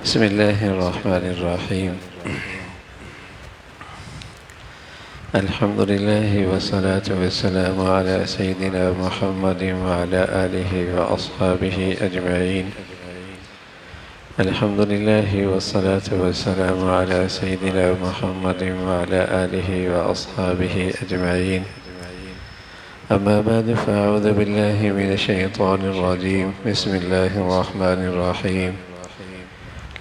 بسم الله الرحمن الرحيم. الحمد لله والصلاة والسلام على سيدنا محمد وعلى آله وأصحابه أجمعين. الحمد لله والصلاة والسلام على سيدنا محمد وعلى آله وأصحابه أجمعين. أما بعد فأعوذ بالله من الشيطان الرجيم. بسم الله الرحمن الرحيم.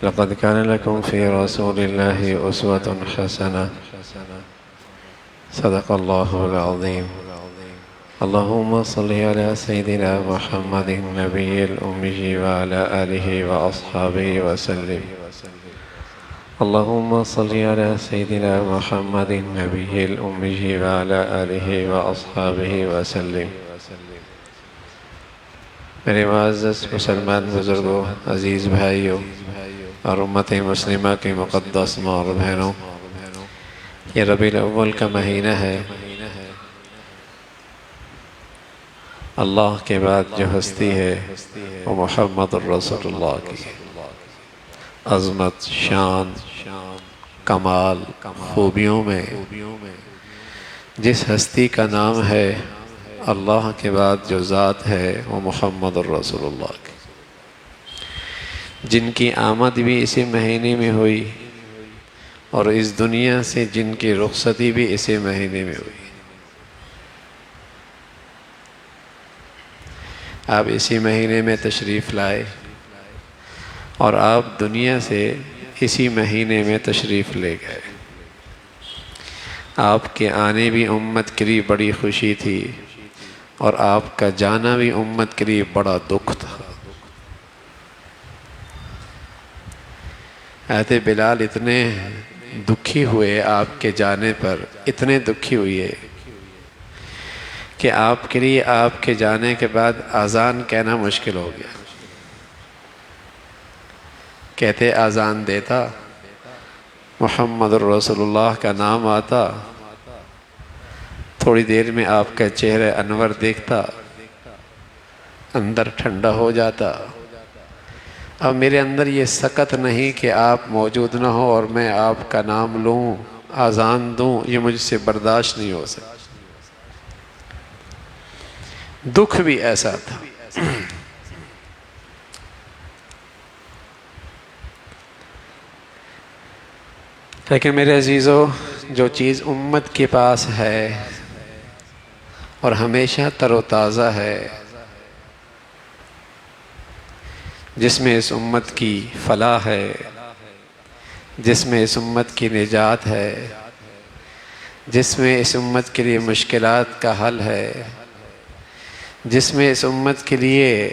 لقد كان لكم في رسول الله أسوة حسنة. صدق الله العظيم. اللهم صل على سيدنا محمد النبي الأمي وعلى آله وأصحابه وسلم. اللهم صل على سيدنا محمد النبي الأمي وعلى آله وأصحابه وسلم. میرے معزز مسلمان بزرگوں، عزیز بھائیوں اور امت مسلمہ کے مقدس ماں اور بہنوں، یہ ربیع الاول کا مہینہ ہے۔ اللہ کے بعد جو ہستی ہے وہ محمد الرسول اللہ کی عظمت، شان، کمال، خوبیوں میں جس ہستی کا نام ہے، اللہ کے بعد جو ذات ہے وہ محمد الرسول اللہ کی، جن کی آمد بھی اسی مہینے میں ہوئی اور اس دنیا سے جن کی رخصتی بھی اسی مہینے میں ہوئی۔ آپ اسی مہینے میں تشریف لائے اور آپ دنیا سے اسی مہینے میں تشریف لے گئے۔ آپ کے آنے بھی امت کے لیے بڑی خوشی تھی اور آپ کا جانا بھی امت کے لیے بڑا دکھ تھا۔ حضرت بلال اتنے دکھی ہوئے آپ کے جانے پر، اتنے دکھی ہوئے کہ آپ کے لیے آپ کے جانے کے بعد اذان کہنا مشکل ہو گیا۔ کہتے اذان دیتا، محمد الرسول اللہ کا نام آتا، تھوڑی دیر میں آپ کا چہرہ انور دیکھتا، اندر ٹھنڈا ہو جاتا۔ اب میرے اندر یہ سکت نہیں کہ آپ موجود نہ ہو اور میں آپ کا نام لوں، اذان دوں، یہ مجھ سے برداشت نہیں ہو سکتا۔ دکھ بھی ایسا تھا۔ لیکن میرے عزیزو، جو چیز امت کے پاس ہے اور ہمیشہ تر و تازہ ہے، جس میں اس امت کی فلاح ہے، جس میں اس امت کی نجات ہے، جس میں اس امت کے لیے مشکلات کا حل ہے، جس میں اس امت کے لیے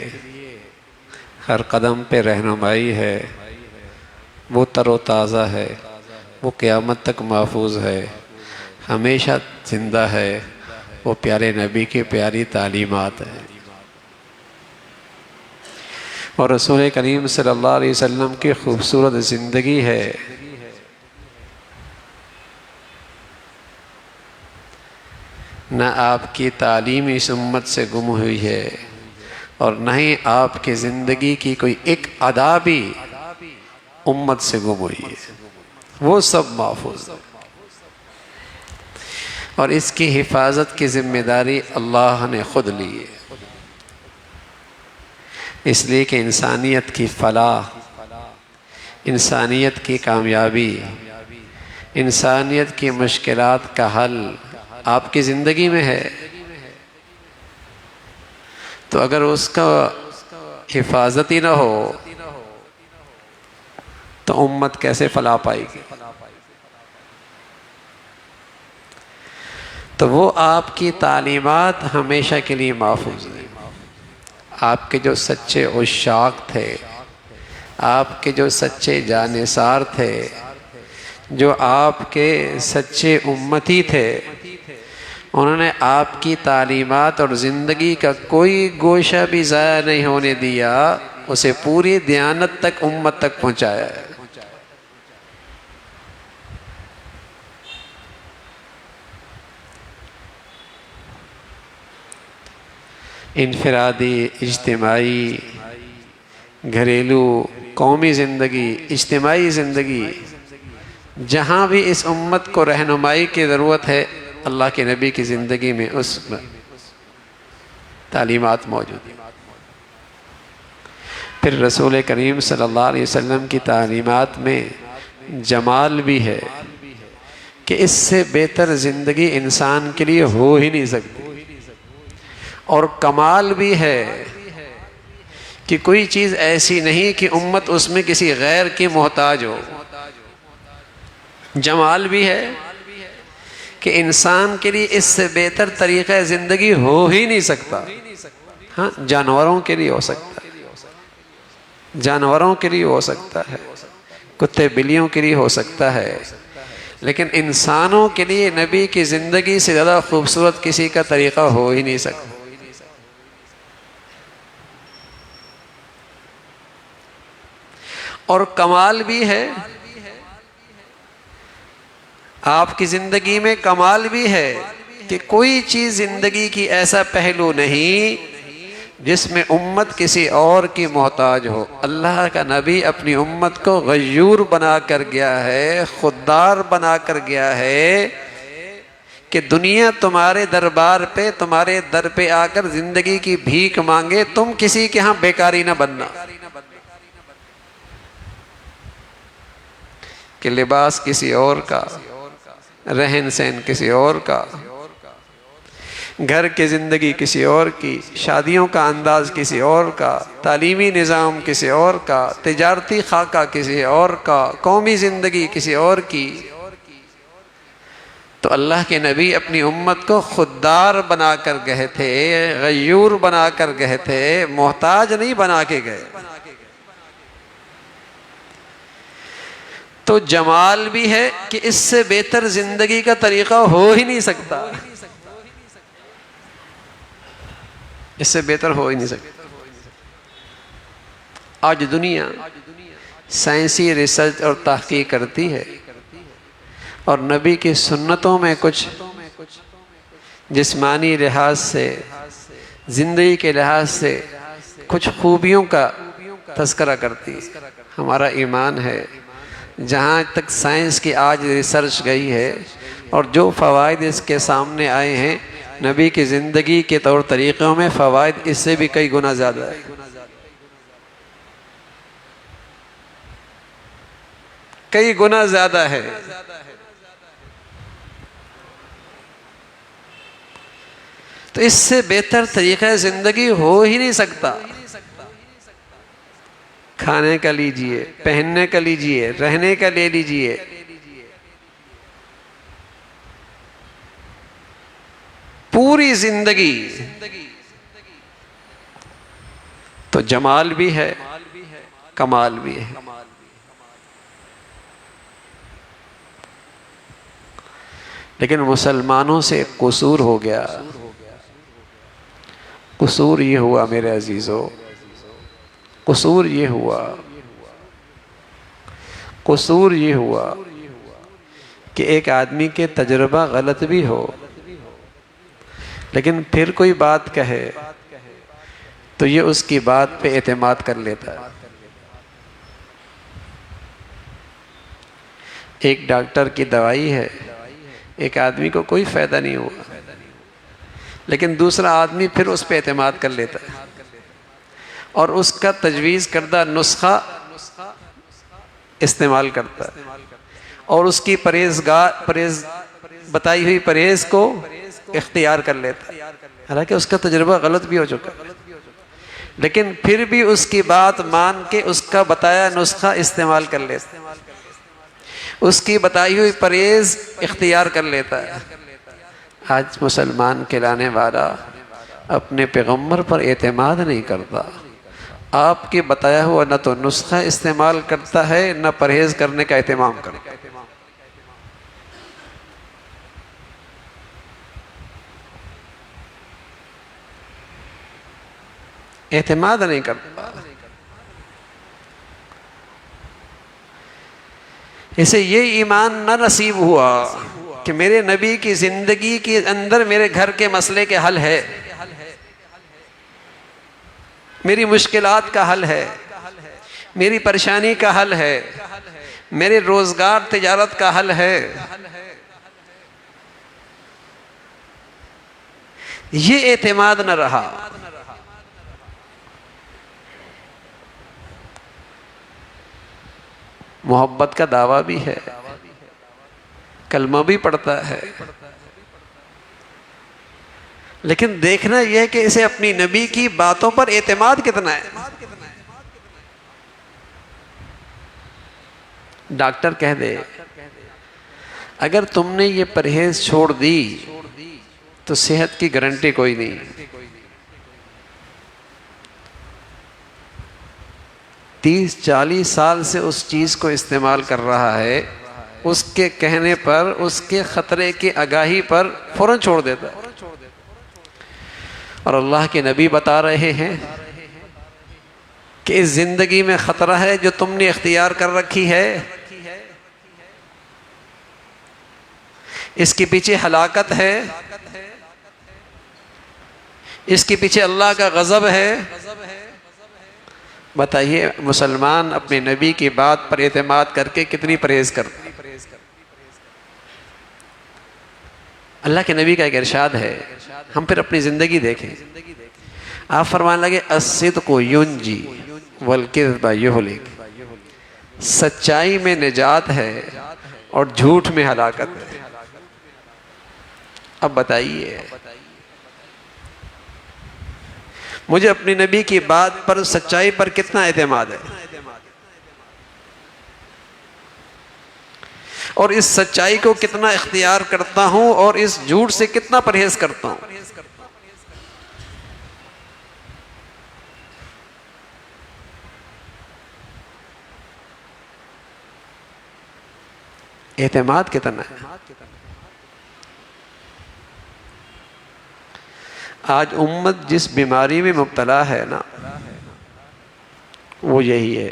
ہر قدم پہ رہنمائی ہے، وہ تر و تازہ ہے، وہ قیامت تک محفوظ ہے، ہمیشہ زندہ ہے، وہ پیارے نبی کی پیاری تعلیمات ہے۔ اور رسول کریم صلی اللہ علیہ وسلم کی خوبصورت زندگی ہے۔ نہ آپ کی تعلیم اس امت سے گم ہوئی ہے اور نہ ہی آپ کی زندگی کی کوئی ایک ادا بھی امت سے گم ہوئی ہے، وہ سب محفوظ ہے۔ اور اس کی حفاظت کی ذمہ داری اللہ نے خود لی ہے، اس لیے کہ انسانیت کی فلاح، انسانیت کی کامیابی، انسانیت کی مشکلات کا حل آپ کی زندگی میں ہے۔ تو اگر اس کا حفاظت ہی نہ ہو تو امت کیسے فلاح پائے گی؟ تو وہ آپ کی تعلیمات ہمیشہ کے لیے محفوظ ہیں۔ آپ کے جو سچے عشاق تھے، آپ کے جو سچے جانثار تھے، جو آپ کے سچے امتی تھے، انہوں نے آپ کی تعلیمات اور زندگی کا کوئی گوشہ بھی ضائع نہیں ہونے دیا، اسے پوری دیانت تک، امت تک پہنچایا ہے۔ انفرادی، اجتماعی، گھریلو قومی زندگی، اجتماعی زندگی، جہاں بھی اس امت کو رہنمائی کی ضرورت ہے، اللہ کے نبی کی زندگی میں اس تعلیمات موجود ہیں۔ پھر رسول کریم صلی اللہ علیہ وسلم کی تعلیمات میں جمال بھی ہے کہ اس سے بہتر زندگی انسان کے لیے ہو ہی نہیں سکتی، اور کمال بھی ہے کہ کوئی چیز ایسی نہیں کہ امت اس میں کسی غیر کی محتاج ہو۔ جمال بھی ہے کہ انسان کے لیے اس سے بہتر طریقہ زندگی ہو ہی نہیں سکتا۔ ہاں، جانوروں کے لیے ہو سکتا ہے، جانوروں کے لیے ہو سکتا ہے، کتے بلیوں کے لیے ہو سکتا ہے، لیکن انسانوں کے لیے نبی کی زندگی سے زیادہ خوبصورت کسی کا طریقہ ہو ہی نہیں سکتا۔ اور کمال بھی ہے، آپ کی زندگی میں کمال بھی ہے کہ کوئی چیز زندگی کی ایسا پہلو نہیں جس میں امت کسی اور کی محتاج ہو۔ اللہ کا نبی اپنی امت کو غیور بنا کر گیا ہے، خوددار بنا کر گیا ہے کہ دنیا تمہارے دربار پہ، تمہارے در پہ آ کر زندگی کی بھیک مانگے، تم کسی کے ہاں بیکاری نہ بننا، کہ لباس کسی اور کا، رہن سہن کسی اور کا، گھر کی زندگی کسی اور کی، شادیوں کا انداز کسی اور کا، تعلیمی نظام کسی اور کا، تجارتی خاکہ کسی اور کا، قومی زندگی کسی اور کی۔ تو اللہ کے نبی اپنی امت کو خوددار بنا کر گئے تھے، غیور بنا کر گئے تھے، محتاج نہیں بنا کے گئے۔ تو جمال بھی ہے کہ اس سے بہتر زندگی کا طریقہ ہو ہی نہیں سکتا، اس سے بہتر ہو ہی نہیں سکتا۔ آج دنیا سائنسی ریسرچ اور تحقیق کرتی ہے، اور نبی کی سنتوں میں کچھ جسمانی لحاظ سے، زندگی کے لحاظ سے کچھ خوبیوں کا تذکرہ کرتی ہے۔ ہمارا ایمان ہے، جہاں تک سائنس کی آج ریسرچ گئی ہے اور جو فوائد اس کے سامنے آئے ہیں، نبی کی زندگی کے طور طریقوں میں فوائد اس سے بھی کئی گنا زیادہ ہے، کئی گنا زیادہ ہے۔ تو اس سے بہتر طریقہ زندگی ہو ہی نہیں سکتا۔ کھانے کا لیجئے، پہننے کا لیجئے، رہنے کا لے لیجئے، پوری زندگی۔ تو جمال بھی ہے، کمال بھی ہے۔ لیکن مسلمانوں سے ایک قصور ہو گیا۔ قصور یہ ہوا میرے عزیزو، قصور یہ ہوا، قصور یہ ہوا کہ ایک آدمی کے تجربہ غلط بھی ہو، لیکن پھر کوئی بات کہے تو یہ اس کی بات پہ اعتماد کر لیتا ہے۔ ایک ڈاکٹر کی دوائی ہے، ایک آدمی کو کوئی فائدہ نہیں ہوا، لیکن دوسرا آدمی پھر اس پہ اعتماد کر لیتا ہے اور اس کا تجویز کردہ نسخہ استعمال کرتا ہے، اور اس کی بتائی ہوئی پرہیز کو اختیار کر لیتا ہے، حالانکہ اس کا تجربہ غلط بھی ہو چکا ہے، لیکن پھر بھی اس کی بات مان کے اس کا بتایا نسخہ استعمال کر لیتا ہے، اس کی بتائی ہوئی پرہیز اختیار کر لیتا ہے۔ آج مسلمان کہلانے والا اپنے پیغمبر پر اعتماد نہیں کرتا، آپ کے بتایا ہوا نہ تو نسخہ استعمال کرتا ہے، نہ پرہیز کرنے کا اہتمام کرتا ہے۔ اعتماد نہیں کرتا۔ اسے یہ ایمان نہ نصیب ہوا کہ میرے نبی کی زندگی کے اندر میرے گھر کے مسئلے کے حل ہے، میری مشکلات کا حل ہے، میری پریشانی کا حل ہے، میرے روزگار تجارت کا حل ہے. یہ اعتماد نہ رہا. محبت کا دعویٰ بھی ہے، کلمہ بھی پڑھتا ہے، لیکن دیکھنا یہ ہے کہ اسے اپنی نبی کی باتوں پر اعتماد کتنا ہے. ڈاکٹر کہہ دے اگر تم نے یہ پرہیز چھوڑ دی تو صحت کی گارنٹی کوئی نہیں. 30-40 سال سے اس چیز کو استعمال کر رہا ہے، اس کے کہنے پر، اس کے خطرے کی آگاہی پر فوراً چھوڑ دیتا ہے. اور اللہ کے نبی بتا رہے ہیں کہ اس زندگی میں خطرہ ہے جو تم نے اختیار کر رکھی ہے، اس کے پیچھے ہلاکت ہے، اس کے پیچھے اللہ کا غضب ہے. بتائیے مسلمان اپنے نبی کی بات پر اعتماد کر کے کتنی پرہیز کرتا ہے. اللہ کے نبی کا ایک ارشاد ہے، ہم پھر اپنی زندگی دیکھیں. آپ فرمانے لگے الصدق ینجی والکذب یہلک، سچائی میں نجات ہے اور جھوٹ میں ہلاکت ہے. اب بتائیے مجھے اپنی نبی کی بات پر، سچائی پر کتنا اعتماد ہے، اور اس سچائی کو کتنا اختیار کرتا ہوں اور اس جھوٹ سے کتنا پرہیز کرتا ہوں. اعتماد کتنا ہے. آج امت جس بیماری میں مبتلا ہے نا، وہ یہی ہے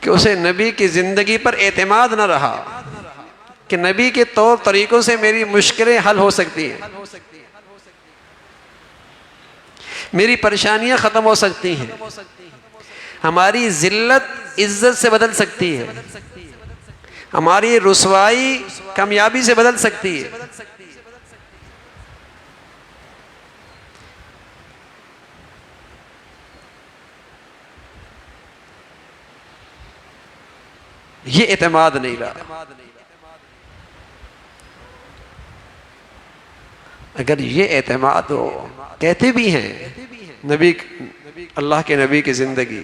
کہ اسے نبی کی زندگی پر اعتماد نہ رہا کہ نبی کے طور طریقوں سے میری مشکلیں حل ہو سکتی ہیں، میری پریشانیاں ختم ہو سکتی ہیں، ہماری ذلت عزت سے بدل سکتی ہے، ہماری رسوائی کامیابی سے بدل سکتی ہے. یہ اعتماد نہیں رہا. اگر یہ اعتماد ہو، کہتے بھی ہیں نبی، اللہ کے نبی کی زندگی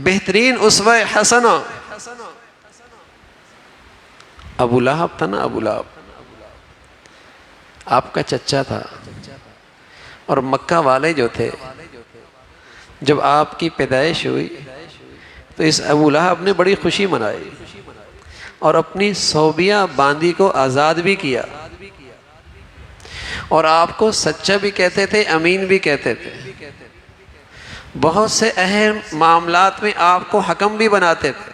بہترین اسوہ حسنہ ابو لہب تھا نا. ابو لہب آپ کا چچا تھا، اور مکہ والے جو تھے جب آپ کی پیدائش ہوئی تو اس ابو لہب نے بڑی خوشی منائی اور اپنی صوبیہ باندی کو آزاد بھی کیا، اور آپ کو سچا بھی کہتے تھے، امین بھی کہتے تھے. بہت سے اہم معاملات میں آپ کو حکم بھی بناتے تھے.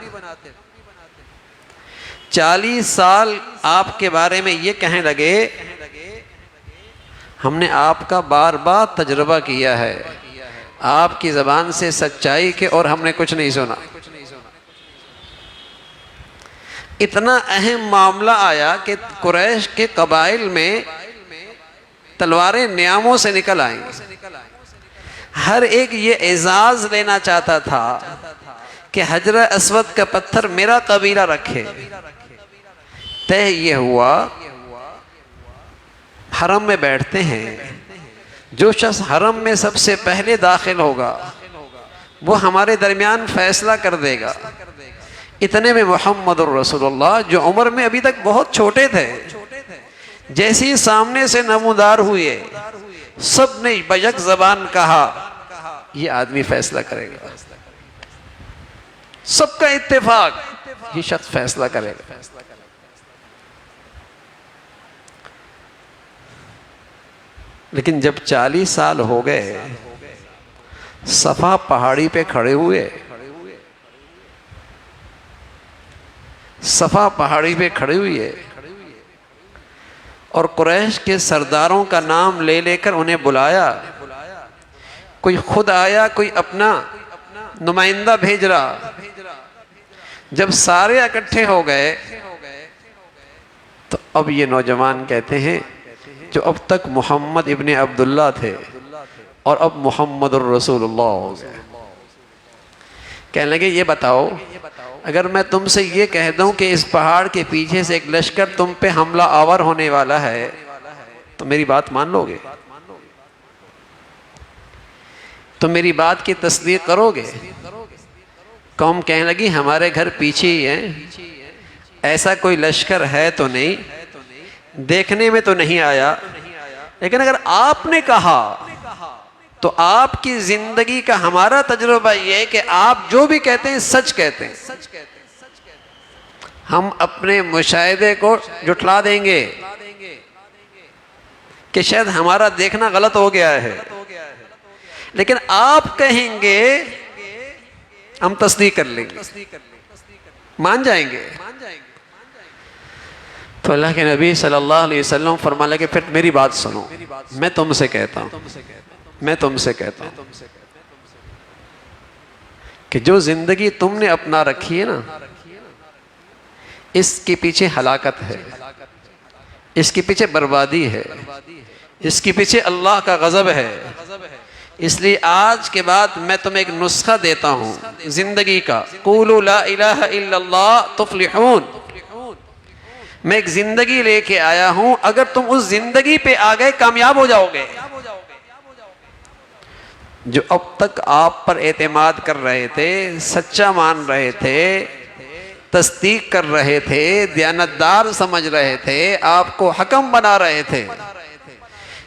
40 سال آپ کے بارے میں یہ کہنے لگے ہم نے آپ کا بار بار تجربہ کیا ہے، آپ کی زبان سے سچائی کے، اور ہم نے کچھ نہیں سنا. اتنا اہم معاملہ آیا کہ قریش کے قبائل میں تلواریں نیاموں سے نکل آئیں. ہر ایک یہ اعزاز لینا چاہتا تھا کہ حجر اسود کا پتھر میرا قبیلہ رکھے. طے یہ ہوا حرم میں بیٹھتے ہیں، جو شخص حرم میں سب سے پہلے داخل ہوگا وہ ہمارے درمیان فیصلہ کر دے گا. اتنے میں محمد الرسول اللہ جو عمر میں ابھی تک بہت چھوٹے تھے، جیسے ہی سامنے سے نمودار ہوئے سب نے بیک زبان کہا یہ آدمی فیصلہ کرے گا. سب کا اتفاق یہ شخص فیصلہ کرے گا. لیکن جب 40 سال ہو گئے، صفا پہاڑی پہ کھڑے ہوئے، صفا پہاڑی پہ کھڑے ہوئے اور قریش کے سرداروں کا نام لے لے کر انہیں بلایا. کوئی خود آیا، کوئی اپنا نمائندہ بھیج رہا. جب سارے اکٹھے ہو گئے تو اب یہ نوجوان کہتے ہیں جو اب تک محمد ابن عبداللہ تھے اور اب محمد الرسول اللہ ہو گئے، کہنے لگے یہ بتاؤ اگر میں تم سے یہ کہہ دوں کہ اس پہاڑ کے پیچھے سے ایک لشکر تم پہ حملہ آور ہونے والا ہے تو میری بات مان لو گے؟ تو میری بات کی تصدیق کرو گے؟ قوم کہنے لگی ہمارے گھر پیچھے ہی ہے، ایسا کوئی لشکر ہے تو نہیں، دیکھنے میں تو نہیں آیا، لیکن اگر آپ نے کہا تو آپ کی زندگی کا ہمارا تجربہ یہ ہے کہ آپ جو بھی کہتے ہیں سچ کہتے ہیں، ہم اپنے مشاہدے کو جھٹلا دیں گے کہ شاید ہمارا دیکھنا غلط ہو گیا ہے، لیکن آپ کہیں گے ہم تصدیق کر لیں گے، مان جائیں گے. تو اللہ کے نبی صلی اللہ علیہ وسلم فرمانے لگے پھر میری بات سنو، میں تم سے کہتا ہوں کہ جو زندگی تم نے اپنا رکھی ہے نا، اس کے پیچھے ہلاکت ہے، اس کے پیچھے بربادی ہے، اس کے پیچھے اللہ کا غضب ہے. اس لیے آج کے بعد میں تمہیں ایک نسخہ دیتا ہوں زندگی کا، قولوا لا الہ الا اللہ تفلحون. میں ایک زندگی لے کے آیا ہوں، اگر تم اس زندگی پہ آ گئے کامیاب ہو جاؤ گے. جو اب تک آپ پر اعتماد کر رہے تھے، سچا مان رہے تھے، تصدیق کر رہے تھے، دیانتدار سمجھ رہے تھے، آپ کو حکم بنا رہے تھے،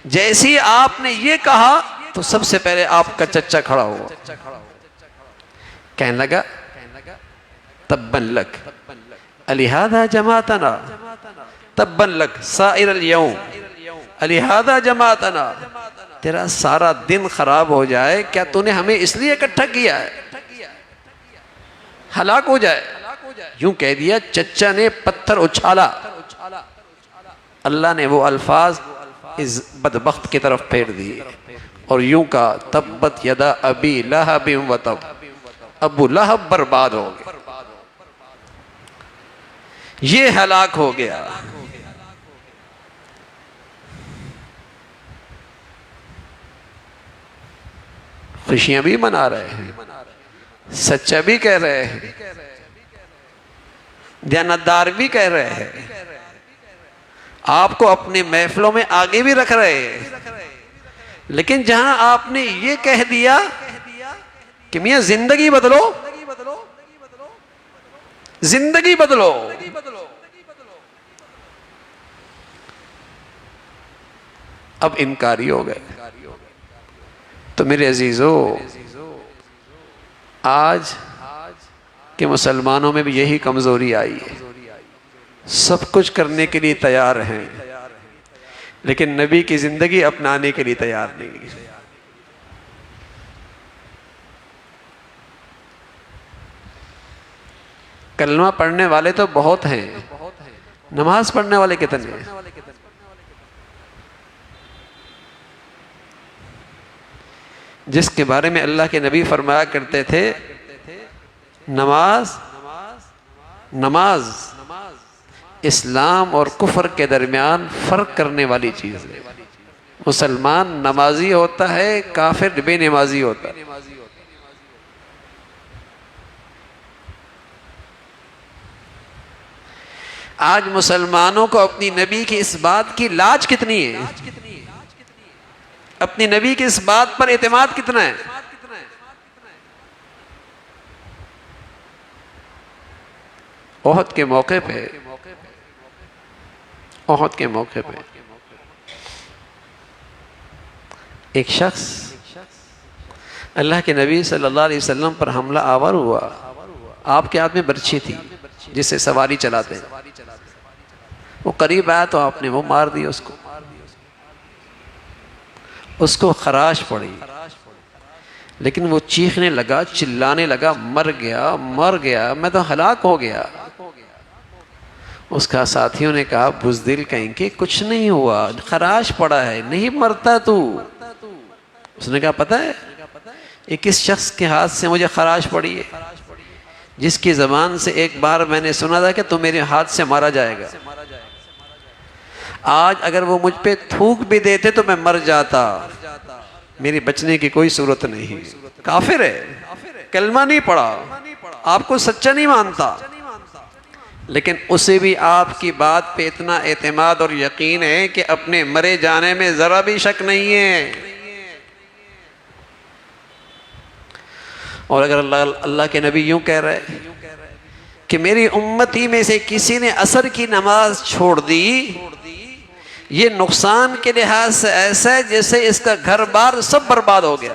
جیسی آپ نے یہ کہا تو سب سے پہلے آپ کا چچا کھڑا ہوا، کہنے لگا تبا لک الہذا جماعتنا، تبا لک سائر الیوم الہذا جماعتنا. تیرا سارا دن خراب ہو جائے، کیا تو نے ہمیں اس لیے اکٹھا کیا ہے؟ ہلاک ہو جائے. یوں کہہ دیا، چچا نے پتھر اچھالا، اللہ نے وہ الفاظ اس بدبخت کی طرف پھیر دیے اور یوں کہا تبت یدا ابی لہب و تب، ابو لہب برباد ہو گیا، یہ ہلاک ہو گیا. خوشیاں بھی منا رہے ہیں، سچا بھی کہہ رہے ہیں، دیانتدار بھی کہہ رہے ہیں، آپ کو اپنے محفلوں میں آگے بھی رکھ رہے ہیں، لیکن جہاں آپ نے یہ کہہ دیا کہ میاں زندگی بدلو، زندگی بدلو، اب انکاری ہو گئے. تو میرے عزیزو، آج کے مسلمانوں میں بھی یہی کمزوری آئی ہے، سب کچھ کرنے کے لیے تیار ہیں لیکن نبی کی زندگی اپنانے کے لیے تیار نہیں. کلمہ پڑھنے والے تو بہت ہیں، نماز پڑھنے والے کتنے ہیں؟ جس کے بارے میں اللہ کے نبی فرمایا کرتے تھے نماز اسلام اور کفر کے درمیان فرق کرنے والی چیز ہے. مسلمان نمازی ہوتا ہے، کافر بے نمازی ہوتا ہے. آج مسلمانوں کو اپنی نبی کی اس بات کی لاج کتنی ہے، اپنی نبی کی اس بات پر اعتماد کتنا ہے. احد کے موقع پہ ایک شخص اللہ کے نبی صلی اللہ علیہ وسلم پر حملہ آور ہوا. آپ کے ہاتھ میں برچھی تھی جس سے سواری چلاتے ہیں. وہ قریب آیا تو آپ نے وہ مار دی، اس کو خراش پڑی، لیکن وہ چیخنے لگا، چلانے لگا، مر گیا، میں تو ہلاک ہو گیا. اس کا ساتھیوں نے کہا بزدل کہیں کہ کچھ نہیں ہوا، خراش پڑا ہے، نہیں مرتا تو. اس نے کہا پتہ ہے یہ کس شخص کے ہاتھ سے مجھے خراش پڑی ہے، جس کی زبان سے ایک بار میں نے سنا تھا کہ تو میرے ہاتھ سے مارا جائے گا، آج اگر وہ مجھ پہ تھوک بھی دیتے تو میں مر جاتا، میری بچنے کی کوئی صورت نہیں۔ کافر ہے، کلمہ نہیں پڑھا، آپ کو سچا نہیں مانتا، لیکن اسے بھی آپ کی بات پہ اتنا اعتماد اور یقین ہے کہ اپنے مرے جانے میں ذرا بھی شک نہیں ہے۔ اور اگر اللہ کے نبی یوں کہہ رہے کہ میری امتی میں سے کسی نے عصر کی نماز چھوڑ دی، یہ نقصان کے لحاظ سے ایسا ہے جیسے اس کا گھر بار سب برباد ہو گیا۔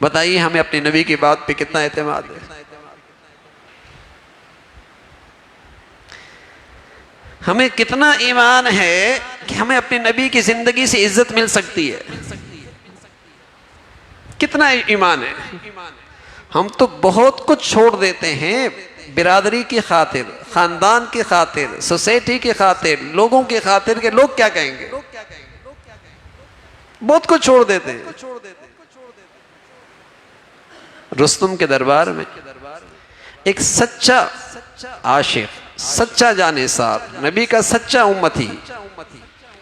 بتائیے ہمیں اپنے نبی کی بات پہ کتنا اعتماد ہے؟ ہمیں کتنا ایمان ہے کہ ہمیں اپنے نبی کی زندگی سے عزت مل سکتی ہے؟ کتنا ایمان ہے؟ ہم تو بہت کچھ چھوڑ دیتے ہیں برادری کی خاطر، خاندان کی خاطر، سوسائٹی کی خاطر، لوگوں کی خاطر کہ لوگ کیا کہیں گے، بہت کچھ چھوڑ دیتے ہیں۔ رستم کے دربار میں ایک سچا عاشق، سچا جانثار، نبی کا سچا امتی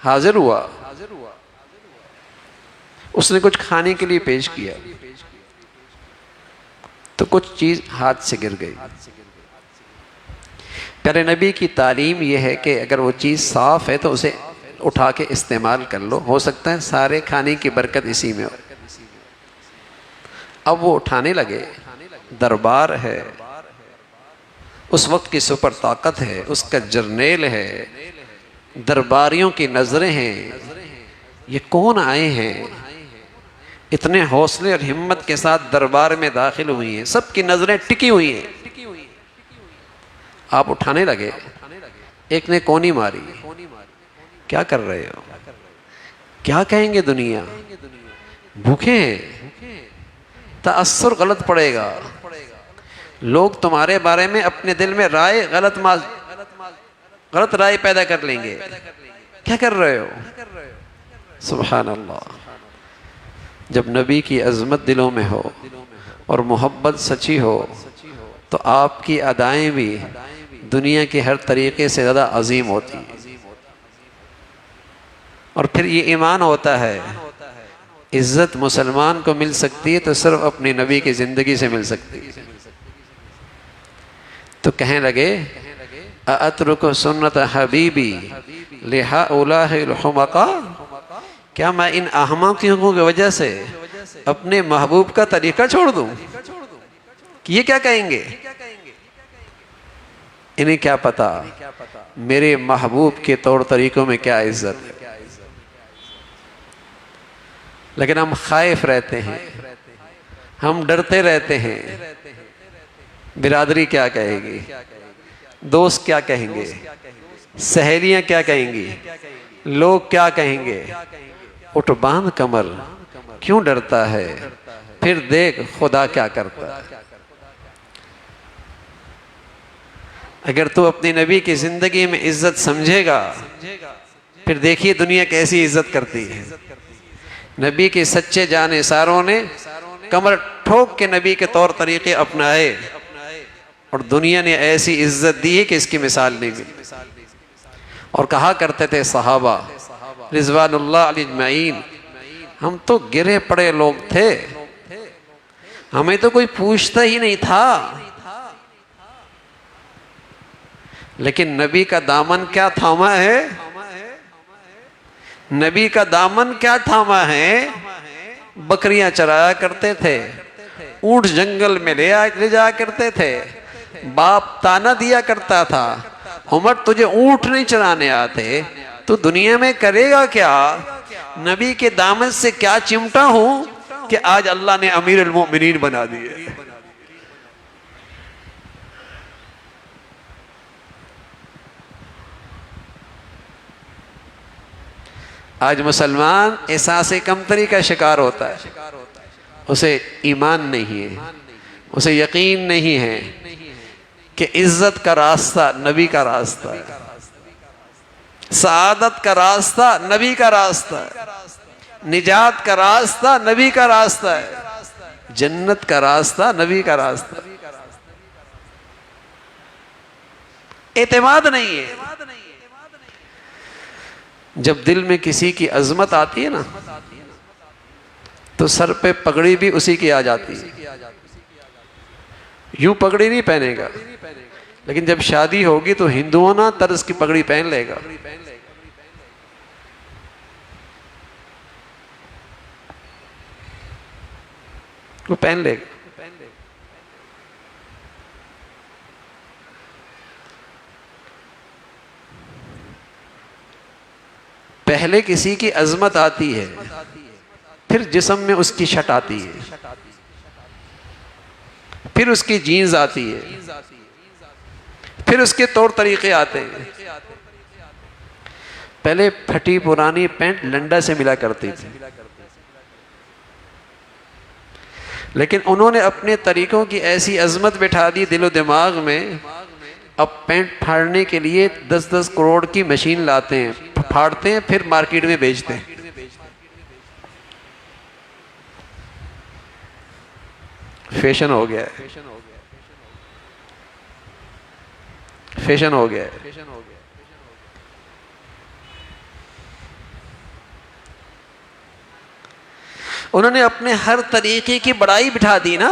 حاضر ہوا۔ اس نے کچھ کھانے کے لیے پیش کیا تو کچھ چیز ہاتھ سے گر گئی۔ پیارے نبی کی تعلیم یہ ہے کہ اگر وہ چیز صاف ہے تو اسے اٹھا کے استعمال کر لو، ہو سکتا ہے سارے کھانے کی برکت اسی میں ہو۔ اب وہ اٹھانے لگے، دربار ہے، اس وقت کی سپر طاقت ہے، اس کا جرنیل ہے، درباریوں کی نظریں ہیں، یہ کون آئے ہیں؟ اتنے حوصلے اور ہمت کے ساتھ دربار میں داخل ہوئی ہیں، سب کی نظریں ٹکی ہوئی ہیں۔ آپ اٹھانے لگے، ایک نے کونی ماری، کیا کر رہے ہو؟ کیا کہیں گے دنیا؟ بھوکے ہیں، تأثر غلط پڑے گا، لوگ تمہارے بارے میں اپنے دل میں غلط رائے پیدا کر لیں گے، کیا کر رہے ہو؟ سبحان اللہ۔ جب نبی کی عظمت دلوں میں ہو اور محبت سچی ہو تو آپ کی ادائیں بھی دنیا کے ہر طریقے سے زیادہ عظیم ہوتی ہیں۔ اور پھر یہ ایمان ہوتا ہے، عزت مسلمان کو مل سکتی ہے تو صرف اپنی نبی کی زندگی سے مل سکتی ہے۔ تو کہنے لگے اَأَتْرُكُ سُنَّةَ حَبِيبِي لِهَؤُلَاءِ الْحُمَقَاءِ، کیا میں ان احمقیوں کی وجہ سے اپنے محبوب کا طریقہ چھوڑ دوں؟ کہ یہ کیا کہیں گے؟ انہیں کیا پتا میرے محبوب کے طور طریقوں میں کیا عزت ہے۔ لیکن ہم خائف رہتے ہیں، ہم ڈرتے رہتے ہیں، برادری کیا کہے گی، دوست کیا کہیں گے، سہیلیاں کیا کہیں گی، لوگ کیا کہیں گے۔ اٹھ باندھ کمر، کیوں ڈرتا ہے؟ پھر دیکھ خدا کیا کرتا ہے۔ اگر تو اپنی نبی کی زندگی میں عزت سمجھے گا، پھر دیکھیے دنیا کیسی عزت کرتی ہے۔ نبی کے سچے جانثاروں نے کمر ٹھوک کے نبی کے طور طریقے اپنائے اور دنیا نے ایسی عزت دی ہے کہ اس کی مثال نہیں ملی۔ اور کہا کرتے تھے صحابہ رضوان اللہ علیہ اجمعین، ہم تو گرے پڑے لوگ تھے، ہمیں تو کوئی پوچھتا ہی نہیں تھا، لیکن نبی کا دامن کیا تھاما ہے، نبی کا دامن کیا تھاما ہے۔ بکریاں چرایا کرتے تھے، اونٹ جنگل میں لے جا کرتے تھے، باپ تانا دیا کرتا تھا عمر تجھے اونٹ نہیں چرانے آتے، تو دنیا میں کرے گا کیا؟ نبی کے دامن سے کیا چمٹا ہوں کہ آج اللہ نے امیر المؤمنین بنا دیے۔ آج مسلمان احساس کمتری کا شکار ہوتا ہے، اسے ایمان نہیں ہے، اسے یقین نہیں ہے کہ عزت کا راستہ نبی کا راستہ ہے۔ سعادت کا راستہ نبی کا راستہ ہے، نجات کا راستہ نبی کا راستہ ہے، جنت کا راستہ نبی کا راستہ. اعتماد نہیں ہے. جب دل میں کسی کی عظمت آتی ہے نا تو سر پہ پگڑی بھی اسی کی آ جاتی ہے. یوں پگڑی نہیں پہنے گا، لیکن جب شادی ہوگی تو ہندوانہ طرز کی پگڑی پہن لے گا. وہ پہن لے گا. پہلے کسی کی عظمت آتی ہے، پھر جسم میں اس کی شٹ آتی ہے، پھر اس کی جینز آتی ہے، پھر اس کے طور طریقے آتے ہیں. پہلے پھٹی پرانی پینٹ لنڈا سے ملا کرتی تھی، لیکن انہوں نے اپنے طریقوں کی ایسی عظمت بٹھا دی دل و دماغ میں، اب پینٹ پھاڑنے کے لیے 10-10 کروڑ کی مشین لاتے ہیں، پھاڑتے ہیں، پھر مارکیٹ میں بیچتے ہیں. فیشن ہو گیا ہے، فیشن ہو گیا ہے. انہوں نے اپنے ہر طریقے کی بڑائی بٹھا دی نا.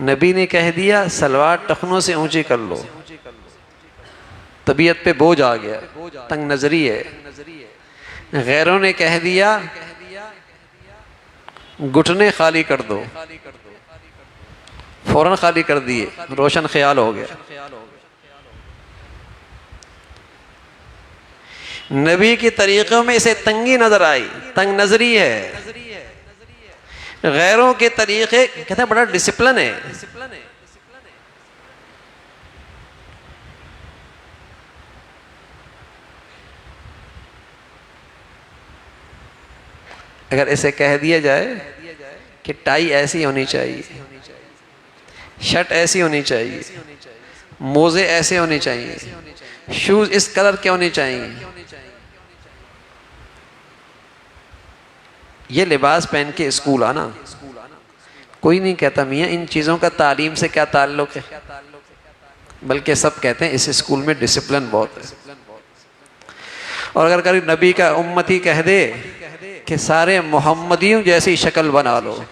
نبی نے کہہ دیا سلوار ٹخنوں سے اونچی کر لو، طبیعت پہ بوجھ آ گیا، تنگ نظری ہے. غیروں نے کہہ دیا گھٹنے خالی کر دو، فوراً خالی کر دیے، روشن خیال ہو گیا. نبی کی طریقوں میں اسے تنگی نظر آئی، تنگ نظری ہے. غیروں کے طریقے کہتے ہیں بڑا ڈسپلن ہے. اگر اسے کہہ دیا جائے کہ ٹائی ایسی ہونی چاہیے، شرٹ ایسی ہونی چاہیے، موزے ایسے ہونے چاہیے، شوز اس کلر کے ہونے چاہیے، یہ لباس پہن کے اسکول آنا، کوئی نہیں کہتا میاں ان چیزوں کا تعلیم سے کیا تعلق ہے، بلکہ سب کہتے ہیں اس اسکول میں ڈسپلن بہت ہے. اور اگر کبھی نبی کا امتی کہہ دے کہ سارے محمدیوں جیسی شکل بنا لو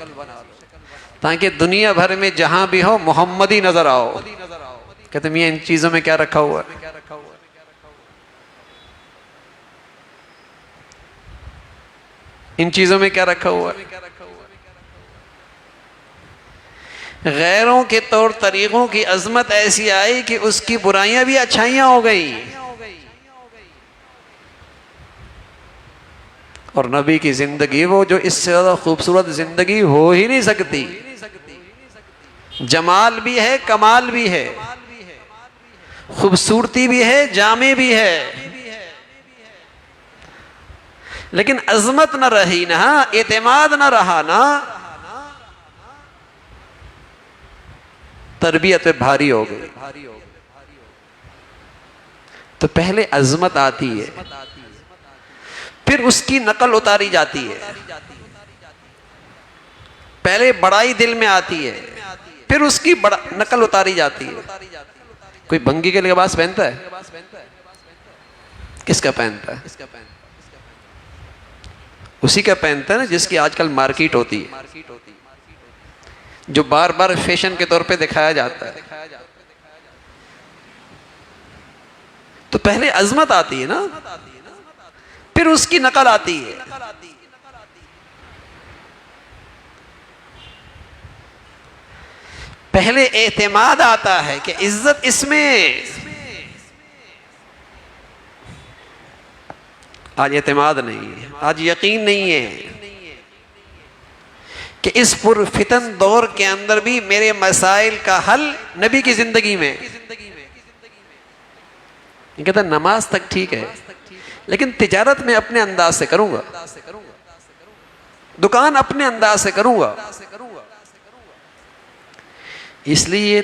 تاکہ دنیا بھر میں جہاں بھی ہو محمدی نظر آؤ، کہتے میاں ان چیزوں میں کیا رکھا ہوا ہے؟ ان چیزوں میں کیا رکھا ہوا ہے؟ غیروں کے طور طریقوں کی عظمت ایسی آئی کہ اس کی برائیاں بھی اچھائیاں ہو گئیں، اور نبی کی زندگی وہ جو اس سے زیادہ خوبصورت زندگی ہو ہی نہیں سکتی. جمال بھی ہے، کمال بھی ہے، خوبصورتی بھی ہے، جامع بھی ہے، لیکن عظمت نہ رہی نا، اعتماد نہ رہا نا، تربیت بھاری ہو گئی. تو پہلے عظمت آتی ہے، پھر اس کی نقل اتاری جاتی ہے. پہلے بڑائی دل میں آتی ہے، پھر اس کی نقل اتاری جاتی ہے. کوئی بھنگی کے لباس پہنتا ہے؟ کس کا پہنتا ہے؟ اسی کا پہنتا ہے نا جس کی آج کل مارکیٹ ہوتی ہے، جو بار بار فیشن کے طور پہ دکھایا جاتا ہے. تو پہلے عظمت آتی ہے نا، پھر اس کی نقل آتی ہے. پہلے اعتماد آتا ہے کہ عزت اس میں. آج اعتماد نہیں ہے، آج یقین نہیں ہے کہ اس پر فتن دور کے اندر بھی میرے مسائل کا حل نبی کی زندگی میں. یہ کہتا ہے نماز تک ٹھیک ہے لیکن تجارت میں اپنے انداز سے کروں گا، دکان اپنے انداز سے کروں گا. اس لیے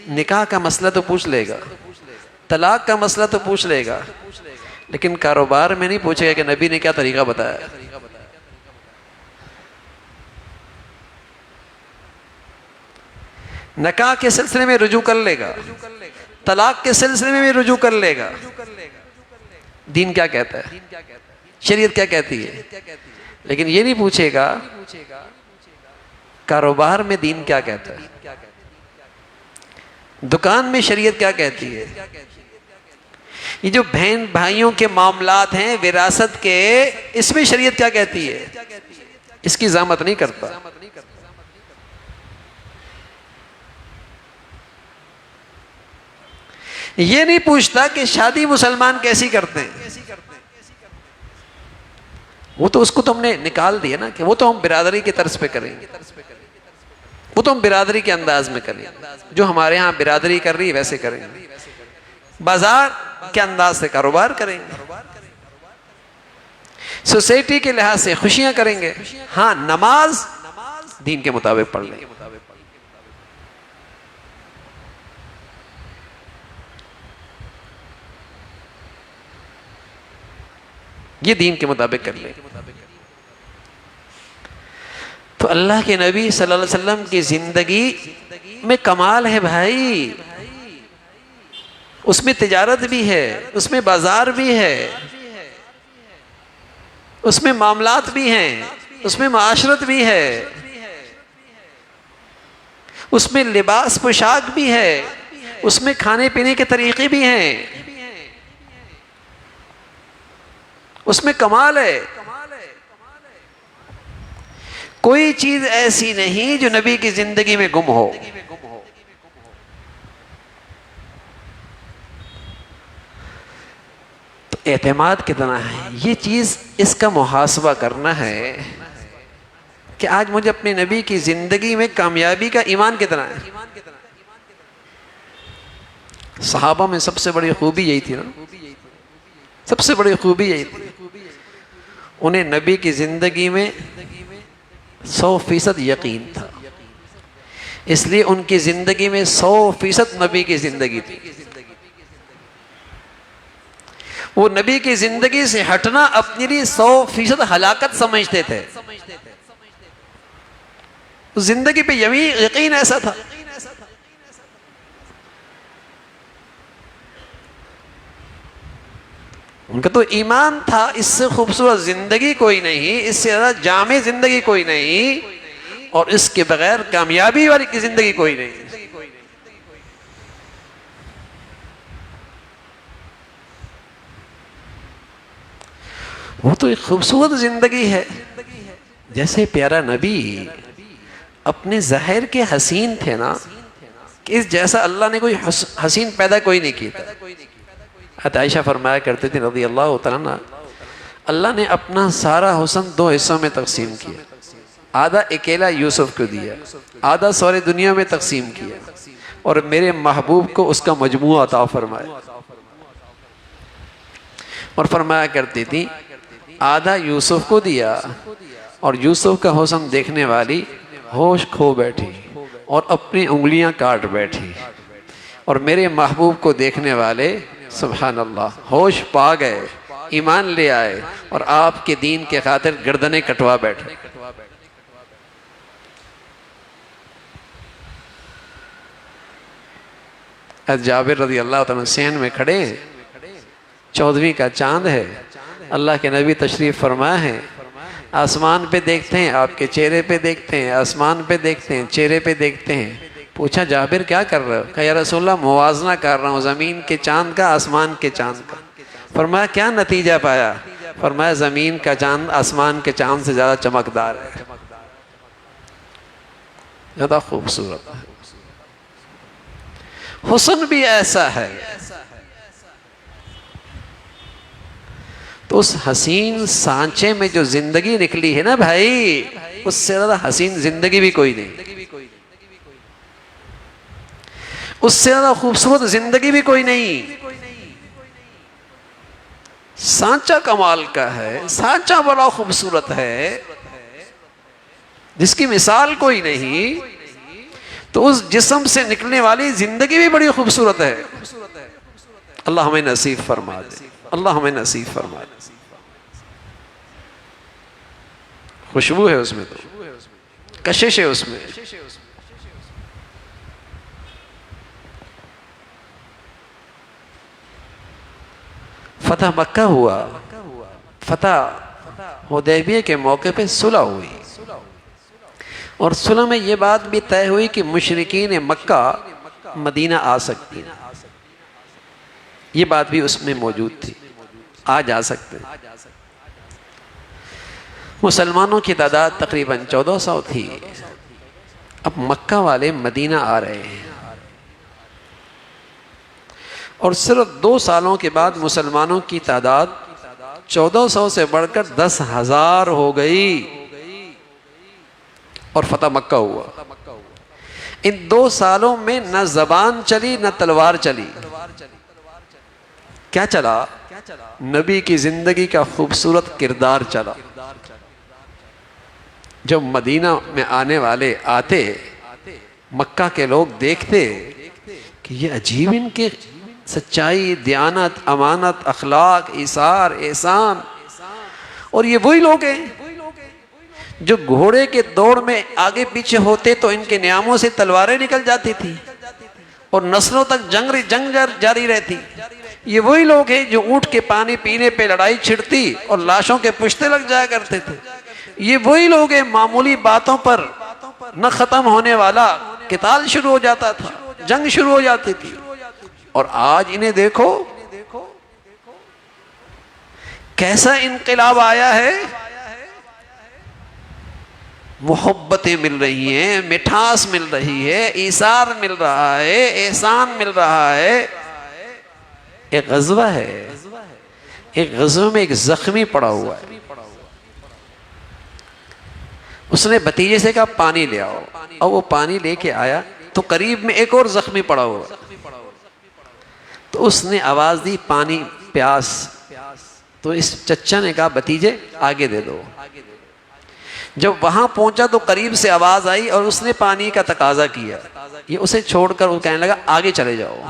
نکاح کا مسئلہ تو پوچھ لے گا، طلاق کا مسئلہ تو پوچھ لے گا، لیکن کاروبار میں نہیں پوچھے گا کہ نبی نے کیا طریقہ بتایا۔ نکاح کے سلسلے میں رجوع کر لے گا، طلاق کے سلسلے میں بھی رجوع کر لے گا۔ دین کیا کہتا ہے، شریعت کیا کہتی ہے، لیکن یہ نہیں پوچھے گا کاروبار میں دین کیا کہتا ہے، دکان میں شریعت کیا کہتی ہے۔ یہ جو بہن بھائیوں کے معاملات ہیں وراثت کے، اس میں شریعت کیا کہتی ہے، اس کی ضامت نہیں کرتا۔ یہ نہیں پوچھتا کہ شادی مسلمان کیسی کرتے ہیں، وہ تو اس کو تو ہم نے نکال دیا نا کہ وہ تو ہم برادری کے طرز پہ کریں گے، وہ تو ہم برادری کے انداز میں کریں گے، جو ہمارے ہاں برادری کر رہی ہے ویسے کریں گے، بازار کے انداز سے کاروبار کریں گے، سوسائٹی کے لحاظ سے خوشیاں کریں گے۔ ہاں نماز دین کے مطابق پڑھ لیں گے۔ یہ دین کے مطابق کر لیں۔ تو اللہ کے نبی صلی اللہ علیہ وسلم کی زندگی میں کمال ہے بھائی، اس میں تجارت بھی ہے، اس میں بازار بھی ہے، اس میں معاملات بھی ہیں، اس میں معاشرت بھی ہے، اس میں لباس پوشاک بھی ہے، اس میں کھانے پینے کے طریقے بھی ہیں، اس میں کمال ہے۔ کوئی چیز ایسی نہیں جو نبی کی زندگی میں گم ہو۔ تو اعتماد کتنا ہے یہ چیز، اس کا محاسبہ کرنا ہے کہ آج مجھے اپنے نبی کی زندگی میں کامیابی کا ایمان کتنا ہے۔ صحابہ میں سب سے بڑی خوبی یہی تھی نا، سب سے بڑی خوبی یہی تھی، انہیں نبی کی زندگی میں 100% یقین تھا، اس لیے ان کی زندگی میں 100% نبی کی زندگی تھی۔ وہ نبی کی زندگی سے ہٹنا اپنی لیے 100% ہلاکت سمجھتے تھے، زندگی پہ یقین ایسا تھا۔ ان کا تو ایمان تھا اس سے خوبصورت زندگی کوئی نہیں، اس سے زیادہ جامع زندگی کوئی نہیں، اور اس کے بغیر کامیابی والی کی زندگی کوئی نہیں۔ وہ تو ایک خوبصورت زندگی ہے، جیسے پیارا نبی اپنے ظاہر کے حسین تھے نا، کہ اس جیسا اللہ نے کوئی حسین پیدا کوئی نہیں کیا تھا۔ حضرت عائشہ فرمایا کرتے تھے رضی اللہ تعالیٰ عنہ، اللہ نے اپنا سارا حسن 2 حصوں میں تقسیم کیا، آدھا اکیلا یوسف کو دیا، آدھا ساری دنیا میں تقسیم کیا، اور میرے محبوب کو اس کا مجموعہ عطا فرمایا۔ اور فرمایا کرتی تھی آدھا یوسف کو دیا، اور یوسف کا حسن دیکھنے والی ہوش کھو بیٹھی اور اپنی انگلیاں کاٹ بیٹھی، اور میرے محبوب کو دیکھنے والے سبحان اللہ ہوش پا گئے، ایمان لے آئے، اور آپ کے دین کے خاطر گردنیں کٹوا بیٹھے۔ حضرت جابر رضی اللہ تعالیٰ سین میں کھڑے ہیں، 14ویں کا چاند ہے، اللہ کے نبی تشریف فرما ہے، آسمان پہ دیکھتے ہیں، آپ کے چہرے پہ دیکھتے ہیں، آسمان پہ دیکھتے ہیں، چہرے پہ دیکھتے ہیں۔ پوچھا جابر کیا کر رہے ہو؟ کہا یا رسول اللہ موازنہ کر رہا ہوں زمین کے چاند کا آسمان کے چاند کا۔ فرمایا کیا نتیجہ پایا؟ فرمایا زمین کا چاند آسمان کے چاند سے زیادہ چمکدار ہے، زیادہ خوبصورت ہے۔ حسن بھی ایسا ہے، تو اس حسین سانچے میں جو زندگی نکلی ہے نا بھائی، اس سے زیادہ حسین زندگی بھی کوئی نہیں، اس سے زیادہ خوبصورت زندگی بھی کوئی نہیں۔ سانچہ کمال کا ہے، سانچہ بڑا خوبصورت ہے، جس کی مثال کوئی نہیں، تو اس جسم سے نکلنے والی زندگی بھی بڑی خوبصورت ہے۔ اللہ ہمیں نصیب فرما دے، اللہ ہمیں نصیب فرما دے۔ خوشبو ہے اس میں، تو کشش ہے اس میں۔ فتح مکہ ہوا، فتح حدیبیہ کے موقع پہ صلح ہوئی، اور صلح میں یہ بات بھی طے ہوئی کہ مشرکین مکہ مدینہ آ سکتے ہیں، یہ بات بھی اس میں موجود تھی، آ جا سکتے ہیں۔ مسلمانوں کی تعداد تقریباً 1400 تھی، اب مکہ والے مدینہ آ رہے ہیں، اور صرف 2 سالوں کے بعد مسلمانوں کی تعداد 1400 سے بڑھ کر 10,000 ہو گئی، اور فتح مکہ ہوا۔ ان 2 سالوں میں نہ زبان چلی نہ تلوار چلی، کیا چلا؟ نبی کی زندگی کا خوبصورت کردار چلا۔ جب مدینہ میں آنے والے آتے، مکہ کے لوگ دیکھتے کہ یہ عجیب ان کے سچائی، دیانت، امانت، اخلاق، ایثار، احسان، اور یہ وہی لوگ ہیں جو گھوڑے کے دوڑ میں آگے پیچھے ہوتے تو ان کے نیاموں سے تلواریں نکل جاتی تھی اور نسلوں تک جنگ جاری رہتی۔ یہ وہی لوگ ہیں جو اونٹ کے پانی پینے پہ لڑائی چھڑتی اور لاشوں کے پشتے لگ جایا کرتے تھے۔ یہ وہی لوگ ہیں معمولی باتوں پر نہ ختم ہونے والا قتال شروع ہو جاتا تھا، جنگ شروع ہو جاتی تھی، اور آج انہیں دیکھو کیسا انقلاب آیا ہے۔ محبتیں مل رہی ہیں، مٹھاس مل رہی ہے، ایثار مل رہا ہے، احسان مل رہا ہے۔ ایک غزوہ ہے، ایک غزوہ میں ایک زخمی پڑا ہوا ہے، اس نے بھتیجے سے کہا پانی لے آؤ، اور وہ پانی لے کے آیا تو قریب میں ایک اور زخمی پڑا ہوا، تو اس نے آواز دی پانی پیاس، تو اس چچا نے کہا بھتیجے آگے دے دو۔ جب وہاں پہنچا تو قریب سے آواز آئی اور اس نے پانی کا تقاضا کیا، یہ اسے چھوڑ کر وہ کہنے لگا آگے چلے جاؤ،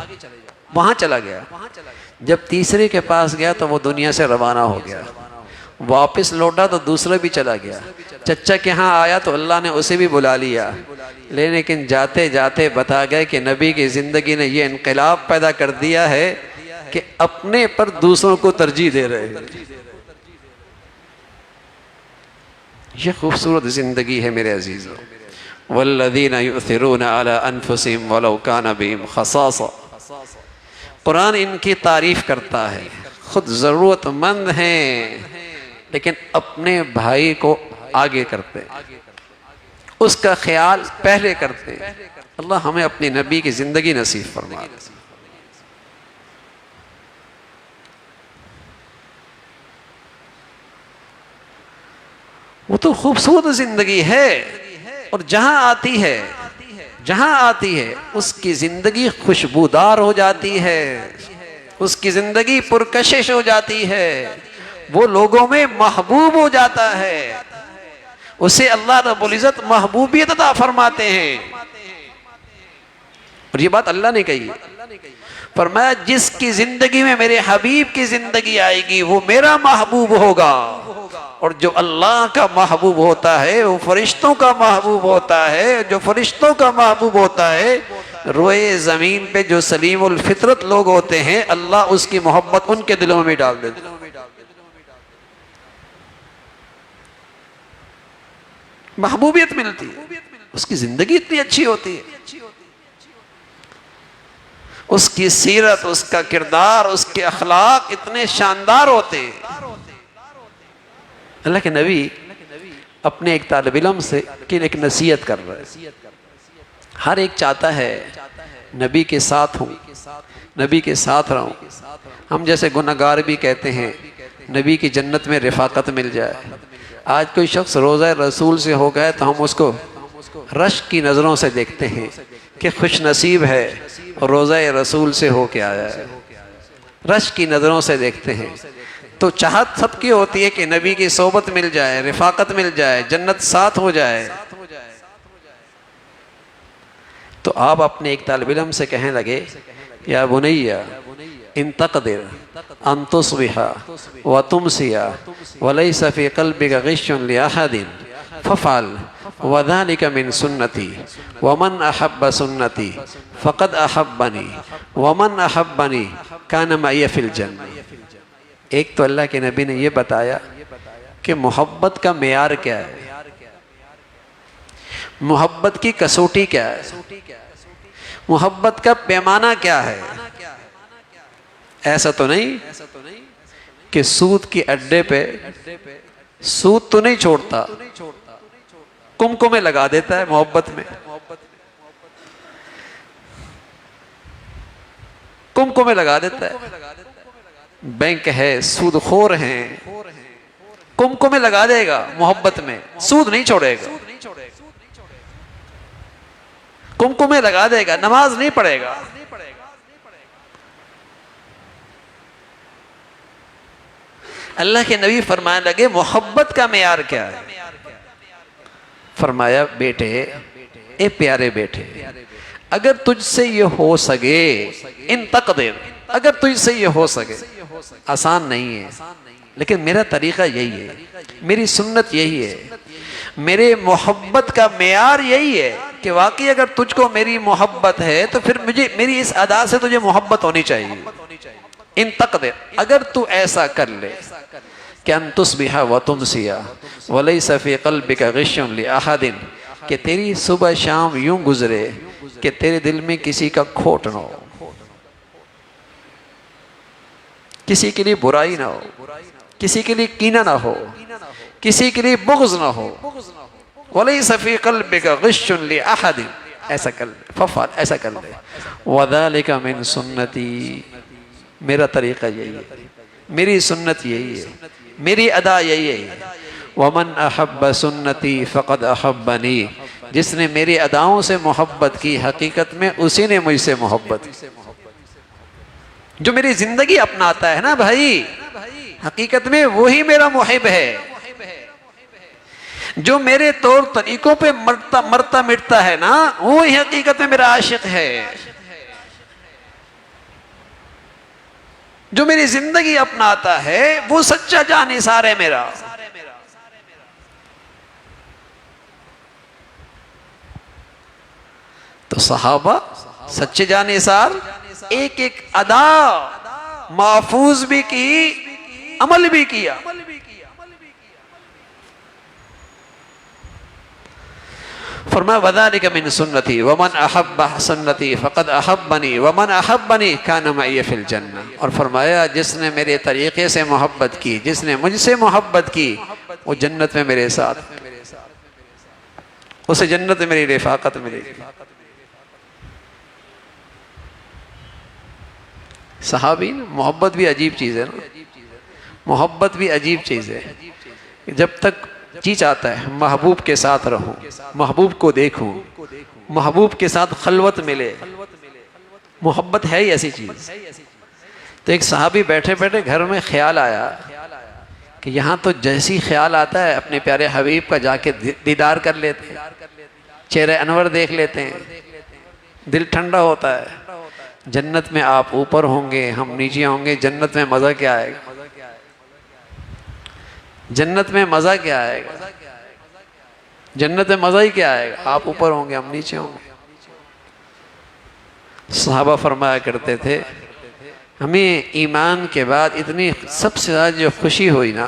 وہاں چلا گیا۔ جب تیسرے کے پاس گیا تو وہ دنیا سے روانہ ہو گیا، واپس لوٹا تو دوسرا بھی چلا گیا، چچا کے ہاں آیا تو اللہ نے اسے بھی بلا لیا، لیکن جاتے جاتے بتا گئے کہ نبی کی زندگی نے یہ انقلاب پیدا کر دیا ہے کہ اپنے پر دوسروں کو ترجیح دے رہے ہیں۔ یہ خوبصورت زندگی ہے میرے عزیزوں۔ والذین یؤثرون علی انفسہم ولو کان بہم خصاصہ، قرآن ان کی تعریف کرتا ہے، خود ضرورت مند ہیں لیکن اپنے بھائی کو آگے کرتے ہیں، اس کا خیال پہلے کرتے ہیں۔ اللہ ہمیں اپنی نبی کی زندگی نصیب فرما دے۔ وہ تو خوبصورت زندگی ہے، اور جہاں آتی ہے اس کی زندگی خوشبودار ہو جاتی ہے، اس کی زندگی پرکشش ہو جاتی ہے، وہ لوگوں میں محبوب ہو جاتا ہے، اسے اللہ رب العزت محبوبیت عطا فرماتے ہیں۔ اور یہ بات اللہ نے کہی، فرمایا جس کی زندگی میں میرے حبیب کی زندگی آئے گی وہ میرا محبوب ہوگا، اور جو اللہ کا محبوب ہوتا ہے وہ فرشتوں کا محبوب ہوتا ہے، جو فرشتوں کا محبوب ہوتا ہے، روئے زمین پہ جو سلیم الفطرت لوگ ہوتے ہیں اللہ اس کی محبت ان کے دلوں میں ڈال دیتا ہے۔ محبوبیت ملتی ہے، اس کی زندگی اتنی اچھی ہوتی ہے، اس کی سیرت، اس کا کردار، اس کے اخلاق اتنے شاندار ہوتے ہیں۔ اللہ کے نبی اپنے ایک طالب علم سے ایک نصیحت کر رہے ہیں، ہر ایک چاہتا ہے نبی کے ساتھ ہوں، نبی کے ساتھ رہوں۔ ہم جیسے گنہگار بھی کہتے ہیں نبی کی جنت میں رفاقت مل جائے۔ آج کوئی شخص روضہ رسول سے ہو گئے تو ہم اس کو رشک کی نظروں سے دیکھتے ہیں کہ خوش نصیب ہے اور روضہ رسول سے ہو کے آیا ہے، رشک کی نظروں سے دیکھتے ہیں۔ تو چاہت سب کی ہوتی ہے کہ نبی کی صحبت مل جائے، رفاقت مل جائے، جنت ساتھ ہو جائے۔ تو آپ اپنے ایک طالب علم سے کہنے لگے یا بنیا ان تقدر ان تصبح وتمسي وليس في قلبك غش لأحد فافعل وذلك من سنتي ومن أحب سنتي فقد أحبني ومن أحبني كان معي في الجنة۔ ایک تو اللہ کے نبی نے یہ بتایا کہ محبت کا معیار کیا ہے، محبت کی کسوٹی کیا ہے، محبت کا پیمانہ کیا ہے۔ ایسا تو نہیں کہ سود کی اڈے پہ سود تو نہیں چھوڑتا، کمکمے لگا دیتا ہے محبت میں، کمکمے لگا دیتا ہے، بینک ہے، سود خور ہیں، کمکمے لگا دے گا محبت میں، سود نہیں چھوڑے گا، کمکمے لگا دے گا، نماز نہیں پڑھے گا۔ اللہ کے نبی فرمانے لگے محبت کا معیار کیا ہے؟ فرمایا بیٹے، اے پیارے بیٹے، اگر تجھ سے یہ ہو سکے، ان تقدر، اگر تجھ سے یہ ہو سکے، آسان نہیں ہے لیکن میرا طریقہ یہی ہے، میری سنت یہی ہے، میرے محبت کا معیار یہی ہے کہ واقعی اگر تجھ کو میری محبت ہے تو پھر مجھے میری اس ادا سے تجھے محبت ہونی چاہیے۔ ان تقدر، اگر تو ایسا کر لے کہ ان تصبح وتمسی ولیس فی قلبک غش لأحد، کہ تیری صبح شام یوں گزرے کہ تیرے دل میں کسی کا کھوٹ نہ ہو، کسی کے لیے برائی نہ ہو، کسی کے لیے کینہ نہ ہو، کسی کے لیے بغض نہ ہو، ولیس فی قلبک غش لأحد، ایسا کر لے، ففعل، ایسا کر لے، وذالک من سنتی، میرا طریقہ یہی ہے، میری سنت یہی ہے، میری ادا یہی ہے۔ ومن احب سنتی فقد احبنی، جس نے میری اداؤں سے محبت کی حقیقت میں اسی نے مجھ سے محبت کی۔ جو میری زندگی اپناتا ہے نا بھائی، حقیقت میں وہی میرا محب ہے۔ جو میرے طور طریقوں پہ مرتا مٹتا ہے نا، وہی حقیقت میں میرا عاشق ہے۔ جو میری زندگی اپناتا ہے وہ سچا جانثار ہے میرا۔ تو صحابہ سچے جانثار، ایک ایک ادا محفوظ بھی کی، عمل بھی کیا۔ فرمایا وذالک من سنتی ومن احب سنتی فقد احبنی ومن احبنی کان معی فی الجنہ، اور فرمایا جس نے میرے طریقے سے محبت کی، جس نے مجھ سے محبت کی، وہ جنت میں میرے ساتھ، اسے جنت میں میری رفاقت ملے گی۔ صحابی، محبت بھی عجیب چیز ہے نا، محبت بھی عجیب چیز ہے۔ جب تک جی چاہتا ہے محبوب کے ساتھ رہوں، محبوب کو دیکھوں، محبوب کے ساتھ خلوت ملے، محبت ہے ہی ایسی چیز۔ تو ایک صحابی بیٹھے بیٹھے گھر میں خیال آیا کہ یہاں تو جیسی خیال آتا ہے اپنے پیارے حبیب کا جا کے دیدار کر لیتے ہیں، چہرہ انور دیکھ لیتے ہیں، دل ٹھنڈا ہوتا ہے۔ جنت میں آپ اوپر ہوں گے، ہم نیچے ہوں گے، جنت میں مزہ کیا آئے گا؟ جنت میں مزہ کیا آئے گا؟ جنت میں مزہ ہی کیا آئے گا؟ آپ اوپر ہوں گے، ہم نیچے ہوں گے۔ صحابہ فرمایا کرتے تھے ہمیں ایمان کے بعد اتنی سب سے زیادہ جو خوشی ہوئی نا،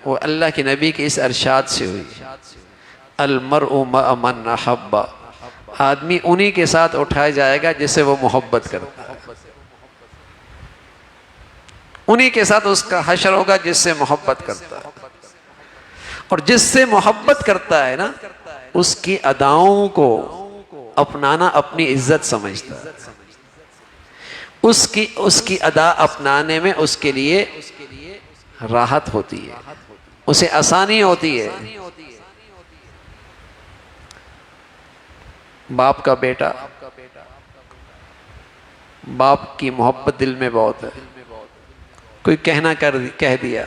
وہ اللہ کے نبی کے اس ارشاد سے ہوئی، المرء مع من احب، آدمی انہی کے ساتھ اٹھایا جائے گا جس سے وہ محبت کرتا ہے، انہی کے ساتھ اس کا حشر ہوگا جس سے محبت کرتا ہے۔ اور جس سے محبت کرتا ہے نا، اس کی اداؤں کو اپنانا اپنی عزت سمجھتا ہے، اس کی ادا اپنانے میں اس کے لیے راحت ہوتی ہے، اسے آسانی ہوتی ہے۔ باپ کا بیٹا، باپ کی محبت دل میں بہت ہے، کوئی کہہ دیا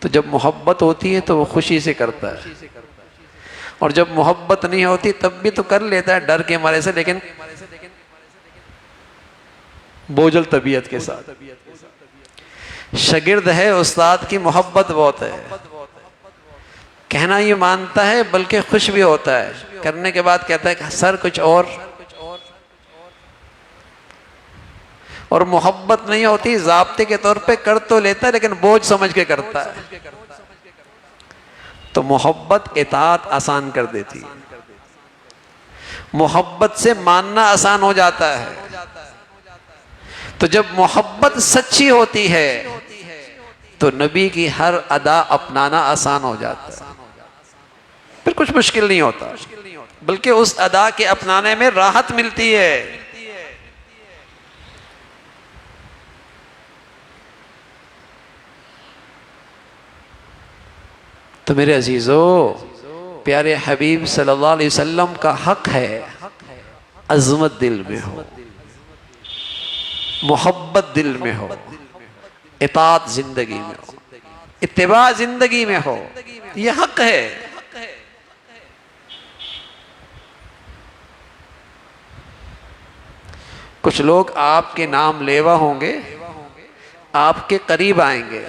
تو جب محبت ہوتی ہے تو وہ خوشی سے کرتا ہے، اور جب محبت نہیں ہوتی تب بھی تو کر لیتا ہے ڈر کے مارے سے، لیکن بوجھل طبیعت کے ساتھ. شاگرد ہے، استاد کی محبت بہت ہے، کہنا یہ مانتا ہے بلکہ خوش بھی ہوتا ہے، کرنے کے بعد کہتا ہے کہ سر کچھ اور محبت نہیں ہوتی، ضابطے کے طور پہ کر تو لیتا ہے لیکن بوجھ سمجھ کے کرتا ہے. تو محبت اطاعت آسان کر دیتی ہے، محبت سے ماننا آسان ہو جاتا ہے. تو جب محبت سچی ہوتی ہے تو نبی کی ہر ادا اپنانا آسان ہو جاتا ہے، پھر کچھ مشکل نہیں ہوتا، بلکہ اس ادا کے اپنانے میں راحت ملتی ہے. تو میرے عزیزو، پیارے حبیب صلی اللہ علیہ وسلم کا حق ہے عظمت دل میں ہو، محبت دل میں ہو، اطاعت زندگی میں ہو، اتباع زندگی میں ہو، یہ حق ہے. کچھ لوگ آپ کے نام لیوا ہوں گے، آپ کے قریب آئیں گے،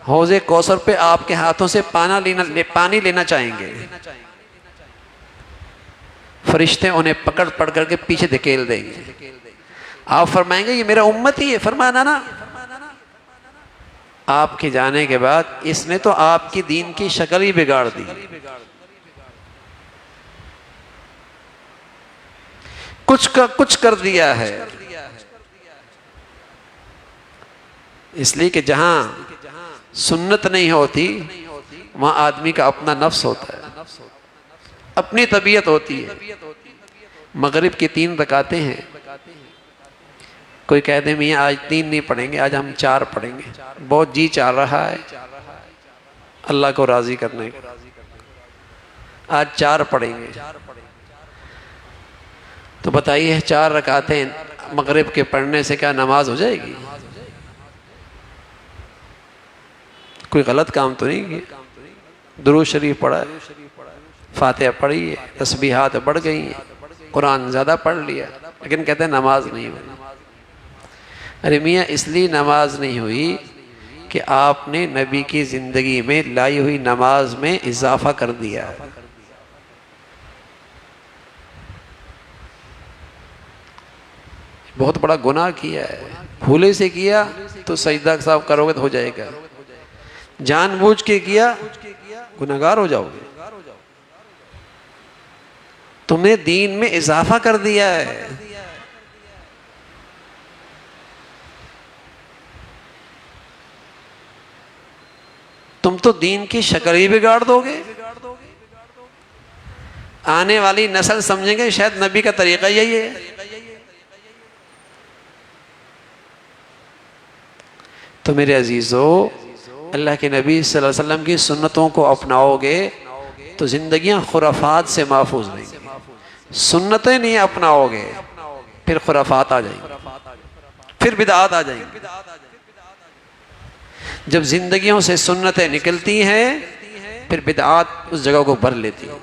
حوض کوثر پہ آپ کے ہاتھوں سے پانی لینا چاہیں گے، فرشتے انہیں پکڑ پڑ کر کے پیچھے دھکیل دیں گے. آپ فرمائیں گے یہ میرا امتی ہے، فرمانا نا. آپ کے جانے کے بعد اس نے تو آپ کی دین کی شکل ہی بگاڑ دی، کچھ کا کچھ کر دیا ہے. اس لیے کہ جہاں سنت نہیں ہوتی وہاں آدمی کا اپنا نفس ہوتا ہے، اپنی طبیعت ہوتی ہے. مغرب کی 3 رکعتیں ہیں، کوئی کہہ دے میاں آج 3 نہیں پڑھیں گے، آج ہم 4 پڑھیں گے، بہت جی چاہ رہا ہے اللہ کو راضی کرنے کا، آج 4 پڑھیں گے. تو بتائیے 4 رکعتیں مغرب کے پڑھنے سے کیا نماز ہو جائے گی؟ کوئی غلط کام تو نہیں کیا؟ درود شریف پڑھا ہے، فاتحہ پڑھی ہے، تسبیحات بڑھ گئی ہیں، قرآن زیادہ پڑھ لیا، لیکن کہتے ہیں نماز نہیں ہوئی. ارے میاں اس لیے نماز نہیں ہوئی کہ آپ نے نبی کی زندگی میں لائی ہوئی نماز میں اضافہ کر دیا ہے. بہت بڑا گناہ کیا ہے، بھولے سے کیا تو سجدہ صاحب کرو گے تو ہو جائے گا، جان بوجھ کے کیا گناہگار ہو جاؤ گے. تم نے دین میں اضافہ کر دیا ہے. تم تو دین کی شکل ہی بگاڑ دو گے. آنے والی نسل سمجھیں گے شاید نبی کا طریقہ یہی ہے. تو میرے عزیزو، اللہ کے نبی صلی اللہ علیہ وسلم کی سنتوں کو اپناؤ گے تو زندگیاں خرافات سے محفوظ رہیں گی. سنتیں نہیں اپناؤ گے پھر خرافات آ جائیں گی، پھر بدعات آ جائیں گی. جب زندگیوں سے سنتیں نکلتی ہیں پھر بدعات اس جگہ کو بھر لیتی ہیں.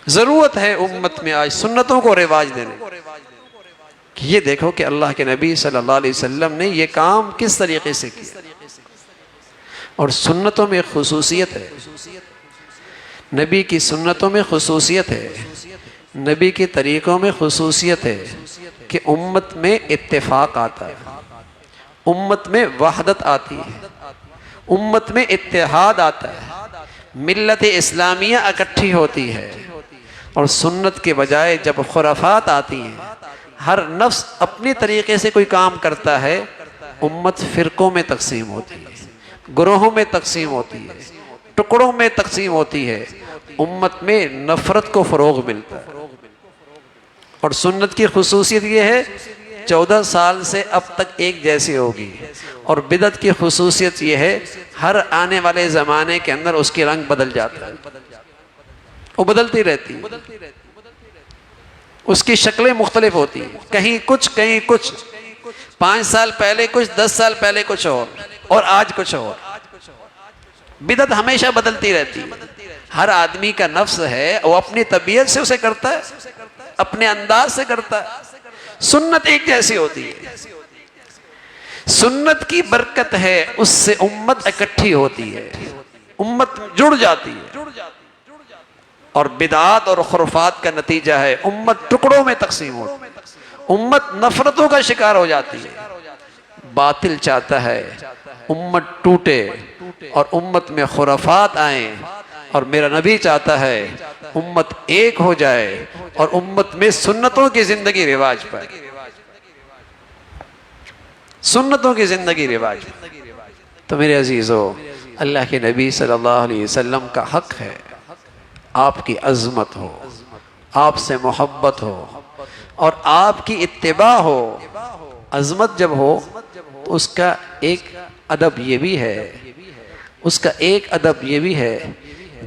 ضرورت ہے امت میں آج سنتوں کو رواج دینے کہ یہ دیکھو کہ اللہ کے نبی صلی اللہ علیہ وسلم نے یہ کام کس طریقے سے کیا. اور سنتوں میں خصوصیت ہے، نبی کی سنتوں میں خصوصیت ہے، نبی کے طریقوں میں خصوصیت ہے کہ امت میں اتفاق آتا ہے، امت میں وحدت آتی ہے، امت میں اتحاد آتا ہے، ملت اسلامیہ اکٹھی ہوتی ہے. اور سنت کے بجائے جب خرافات آتی ہیں، ہر نفس اپنے طریقے سے کوئی کام کرتا ہے، امت فرقوں میں تقسیم ہوتی ہے، گروہوں میں تقسیم ہوتی ہے، ٹکڑوں میں تقسیم ہوتی ہے، امت میں نفرت کو فروغ ملتا ہے. اور سنت کی خصوصیت یہ ہے 14 سال سے اب تک ایک جیسی ہوگی. اور بدعت کی خصوصیت یہ ہے ہر آنے والے زمانے کے اندر اس کی رنگ بدل جاتا ہے، وہ بدلتی رہتی ہے، اس کی شکلیں مختلف ہوتی ہیں، کہیں کچھ کہیں کچھ، 5 سال پہلے کچھ، 10 سال پہلے کچھ اور آج کچھ اور. بدعت ہمیشہ بدلتی رہتی ہے. ہر آدمی کا نفس ہے، وہ اپنی طبیعت سے اسے کرتا ہے، اپنے انداز سے کرتا ہے. سنت ایک جیسی ہوتی ہے، سنت کی برکت ہے، اس سے امت اکٹھی ہوتی ہے، امت جڑ جاتی ہے، اور بدعات اور خرافات کا نتیجہ ہے امت ٹکڑوں میں تقسیم ہوتی ہے، امت نفرتوں کا شکار ہو جاتی ہے۔ باطل چاہتا ہے امت ٹوٹے اور امت میں خرافات آئیں، اور میرا نبی چاہتا ہے امت ایک ہو جائے اور امت میں سنتوں کی زندگی رواج پائے، سنتوں کی زندگی رواج پائے۔ تو میرے عزیزو، اللہ کے نبی صلی اللہ علیہ وسلم کا حق ہے آپ کی عظمت ہو، آپ سے محبت ہو اور آپ کی اتباع ہو۔ عظمت جب ہو تو اس کا ایک ادب یہ بھی ہے، اس کا ایک ادب یہ بھی ہے،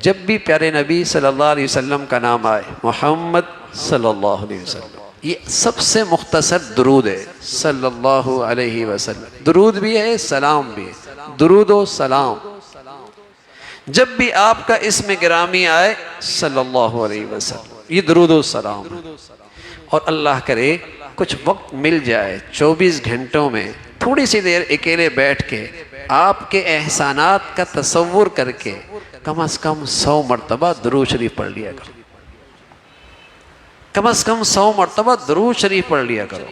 جب بھی پیارے نبی صلی اللہ علیہ وسلم کا نام آئے، محمد صلی اللہ علیہ وسلم، یہ سب سے مختصر درود ہے، صلی اللہ علیہ وسلم۔ درود بھی ہے، سلام بھی ہے، درود و سلام۔ جب بھی آپ کا اسم گرامی آئے صلی اللہ علیہ وسلم، یہ درود و سلام ہے۔ اور اللہ کرے کچھ وقت مل جائے 24 گھنٹوں میں تھوڑی سی دیر اکیلے بیٹھ کے آپ کے احسانات کا تصور کر کے کم از کم 100 مرتبہ درود شریف پڑھ لیا کرو، کم از کم 100 مرتبہ درود شریف پڑھ لیا کرو،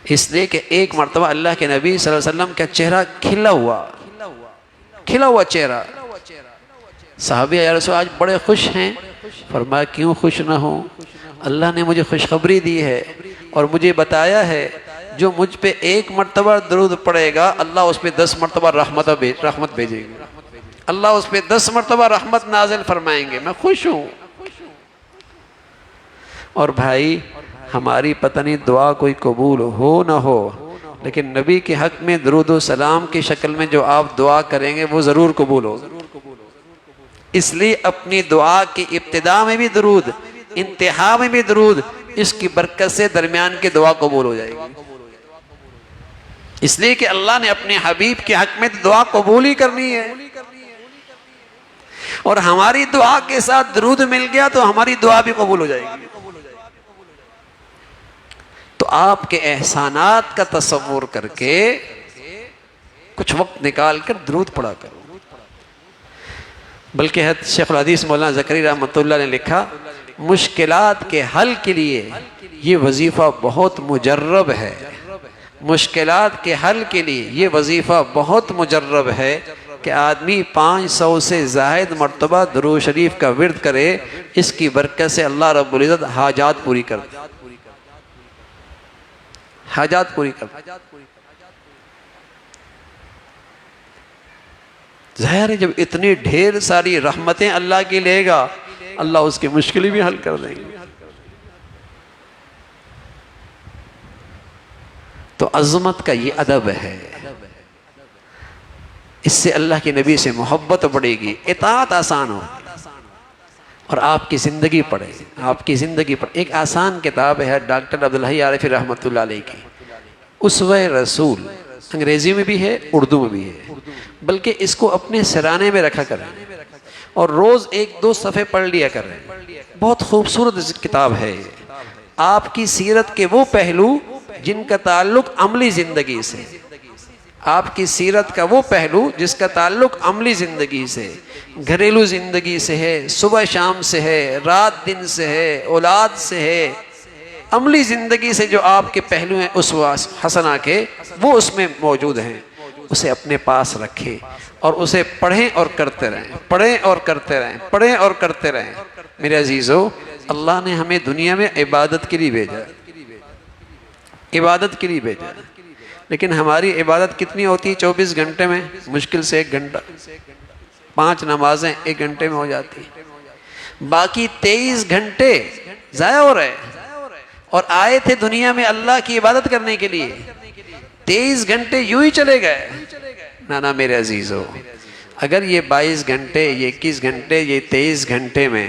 اس لیے کہ ایک مرتبہ اللہ کے نبی صلی اللہ علیہ وسلم کا چہرہ کھلا ہوا چہرہ، صحابی یا رسول آج بڑے خوش ہیں، فرمایا کیوں خوش نہ ہوں، اللہ نے مجھے خوشخبری دی ہے اور مجھے بتایا ہے جو مجھ پہ 1 مرتبہ درود پڑے گا اللہ اس پہ 10 مرتبہ رحمت بھیجے گا، اللہ اس پہ 10 مرتبہ رحمت نازل فرمائیں گے، میں خوش ہوں۔ اور بھائی ہماری پتہ نہیں دعا کوئی قبول ہو نہ ہو، لیکن نبی کے حق میں درود و سلام کی شکل میں جو آپ دعا کریں گے وہ ضرور قبول ہوگا۔ اس لیے اپنی دعا کی ابتدا میں بھی درود، انتہا میں بھی درود، اس کی برکت سے درمیان کی دعا قبول ہو جائے گی، اس لیے کہ اللہ نے اپنے حبیب کے حق میں دعا قبول ہی کرنی ہے، اور ہماری دعا کے ساتھ درود مل گیا تو ہماری دعا بھی قبول ہو جائے گی۔ تو آپ کے احسانات کا تصور کر کے کچھ وقت نکال کر درود پڑھا کرو۔ بلکہ شیخ الحدیث مولانا زکریا رحمۃ اللہ نے لکھا، مشکلات کے حل کے لیے یہ وظیفہ بہت مجرب ہے، مشکلات کے حل کے لیے یہ وظیفہ بہت مجرب ہے کہ آدمی 500 سے زائد مرتبہ درود شریف کا ورد کرے، اس کی برکت سے اللہ رب العزت حاجات پوری کر دے، حاجات پوری کر دے۔ ظاہر ہے جب اتنی ڈھیر ساری رحمتیں اللہ کی لے گا، اللہ اس کی مشکلیں بھی حل کر دیں گے۔ تو عظمت کا یہ ادب ہے، اس سے اللہ کے نبی سے محبت بڑھے گی، اطاعت آسان ہوگی، اور آپ کی زندگی پڑھے، آپ کی زندگی پڑھے۔ ایک آسان کتاب ہے ڈاکٹر عبدالحی عارفی رحمۃ اللہ علیہ کی، اسوہ رسول، انگریزی میں بھی ہے اردو میں بھی ہے، بلکہ اس کو اپنے سرانے میں رکھا کریں اور روز 1-2 صفحے پڑھ لیا کریں۔ بہت خوبصورت کتاب ہے یہ، آپ کی سیرت کے وہ پہلو جن کا تعلق عملی زندگی سے، آپ کی سیرت کا وہ پہلو جس کا تعلق عملی زندگی سے، گھریلو زندگی سے ہے، صبح شام سے ہے، رات دن سے ہے، اولاد سے ہے، عملی زندگی سے جو آپ کے پہلو ہیں اسوہ حسنہ کے، وہ اس میں موجود ہیں۔ اسے اپنے پاس رکھیں اور اسے پڑھیں اور کرتے رہیں، پڑھیں اور کرتے رہیں، پڑھیں اور کرتے رہیں۔ میرے عزیزو، اللہ نے ہمیں دنیا میں عبادت کے لیے بھیجا، عبادت کے لیے بھیجا، لیکن ہماری عبادت کتنی ہوتی ہے 24 گھنٹے میں؟ مشکل سے 1 گھنٹہ، 5 نمازیں 1 گھنٹے میں ہو جاتی، باقی 23 گھنٹے ضائع ہو رہے۔ اور آئے تھے دنیا میں اللہ کی عبادت کرنے کے لیے، 23 گھنٹے یوں ہی چلے گئے۔ نانا میرے عزیزو، اگر یہ 22 گھنٹے، یہ 21 گھنٹے، یہ 23 گھنٹے میں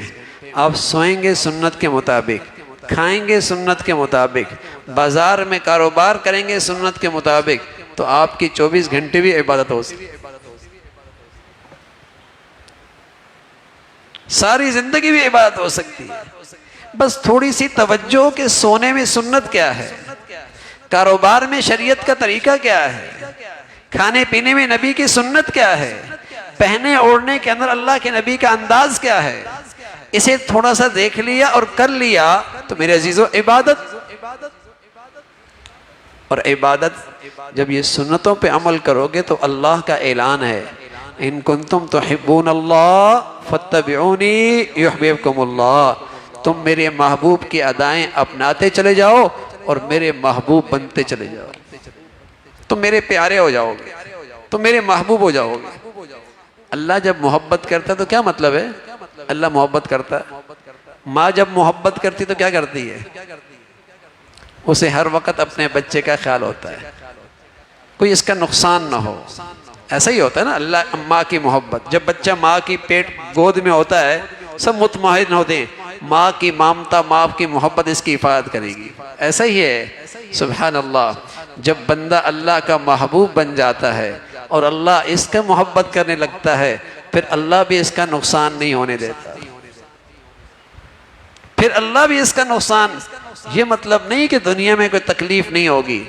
آپ سوئیں گے سنت کے مطابق، کھائیں گے سنت کے مطابق، بازار میں کاروبار کریں گے سنت کے مطابق، تو آپ کی 24 گھنٹے بھی عبادت ہو سکتی، ساری زندگی بھی عبادت ہو سکتی ہے۔ بس تھوڑی سی توجہ کہ سونے میں سنت کیا ہے، کاروبار میں شریعت کا طریقہ کیا ہے، کھانے پینے میں نبی کی سنت کیا ہے، پہنے اوڑھنے کے اندر اللہ کے نبی کا انداز کیا ہے، اسے تھوڑا سا دیکھ لیا اور کر لیا تو میرے عزیزو عبادت. اور عبادت جب یہ سنتوں پہ عمل کرو گے تو اللہ کا اعلان ہے ان کنتم تحبون اللہ فاتبعونی یحببکم اللہ، تم میرے محبوب کی ادائیں اپناتے چلے جاؤ اور میرے محبوب بنتے چلے جاؤ، تم میرے پیارے ہو جاؤ گے، تم میرے محبوب ہو جاؤ گے. اللہ جب محبت کرتا ہے تو کیا مطلب ہے؟ اللہ محبت کرتا ہے. ماں جب محبت کرتی تو کیا کرتی ہے؟ اسے ہر وقت اپنے بچے کا خیال ہوتا ہے، کوئی اس کا نقصان نہ ہو. ایسا ہی ہوتا ہے نا اللہ ماں کی محبت. جب بچہ ماں کی پیٹ گود میں ہوتا ہے سب مطمئن ہوتے ہیں، ماں کی مامتا ماں کی محبت اس کی حفاظت کرے گی. ایسا ہی ہے سبحان اللہ، جب بندہ اللہ کا محبوب بن جاتا ہے اور اللہ اس کا محبت کرنے لگتا ہے پھر اللہ بھی اس کا نقصان نہیں ہونے دیتا، پھر اللہ بھی اس کا نقصان. یہ مطلب نہیں کہ دنیا میں کوئی تکلیف نہیں ہوگی،